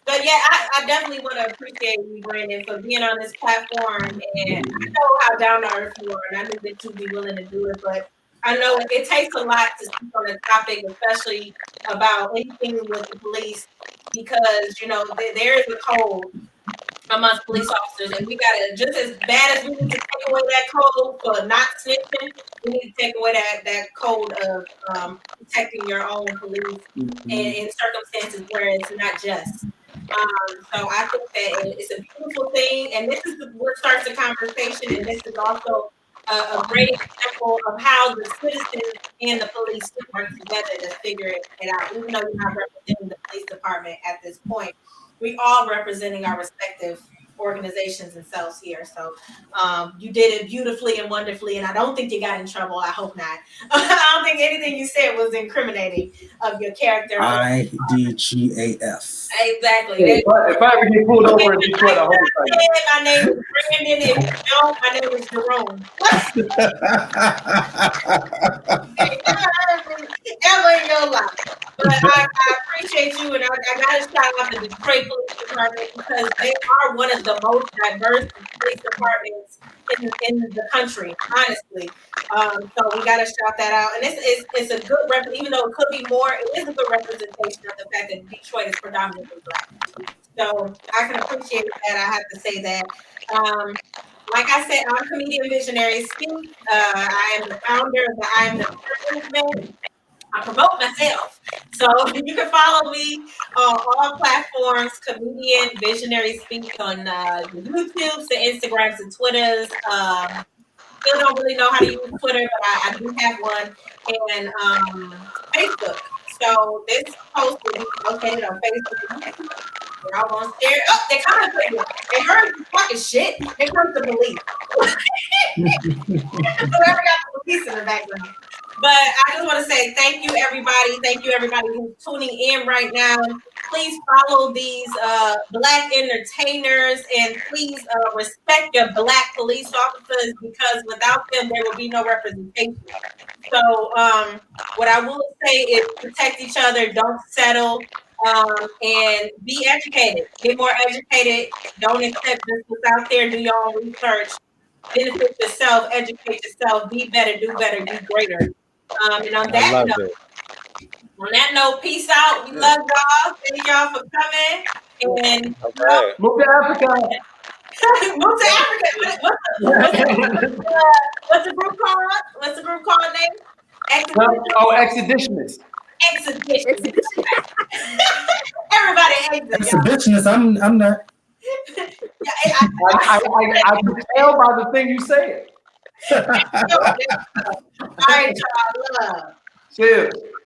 But yeah, I definitely want to appreciate you, Brandon, for being on this platform. And I know how down to earth you are, and I knew that you'd be willing to do it. But I know it takes a lot to speak on a topic, especially about anything with the police, because there is a code amongst police officers, and we gotta, just as bad as we need to take away that code for not snitching, we need to take away that code of protecting your own police in circumstances where it's not just. So I think that it's a beautiful thing, and this is what starts the conversation, and this is also a great example of how the citizens and the police work together to figure it out. Even though you're not representing the police department at this point, we all representing our respective organizations and cells here. So you did it beautifully and wonderfully, and I don't think you got in trouble. I hope not. I don't think anything you said was incriminating of your character. IDGAF. Exactly. Hey, if I ever get pulled over in Detroit, I hope it's like My name is Brandon. If you don't, my name is Jerome. That ain't gonna lie. But I appreciate you, and I got to shout out the Detroit Police Department because they are one of the most diverse police departments in the country, honestly. So we got to shout that out, and it's a good even though it could be more, it is a good representation of the fact that Detroit is predominantly Black. So I can appreciate that. I have to say that. Like I said, I'm Comedian Visionary Speak. I am the founder of the I Am the Better movement. I promote myself. So you can follow me on all platforms, Comedian Visionary Speak on the YouTubes, the Instagrams, and Twitters. Still don't really know how to use Twitter, but I do have one, and Facebook. So this post will be located on Facebook. Y'all gonna stare. Oh, they kind of they heard you talking shit. Here comes the police. Whoever got the police in the background. But I just want to say thank you, everybody. Thank you, everybody who's tuning in right now. Please follow these Black entertainers, and please respect your Black police officers, because without them, there will be no representation. So what I will say is protect each other, don't settle, and be educated. Get more educated. Don't accept this what's out there. Do your own research. Benefit yourself. Educate yourself. Be better. Do better. Do greater. And on that note, peace out. We love y'all. Thank y'all for coming. And move to Africa. Move to Africa. What's the group called? What's the group called name? Exhibitionists. Exhibition. Everybody exhibitionists. I'm not. I can tell by the thing you said. All right, y'all. Love. Cheers.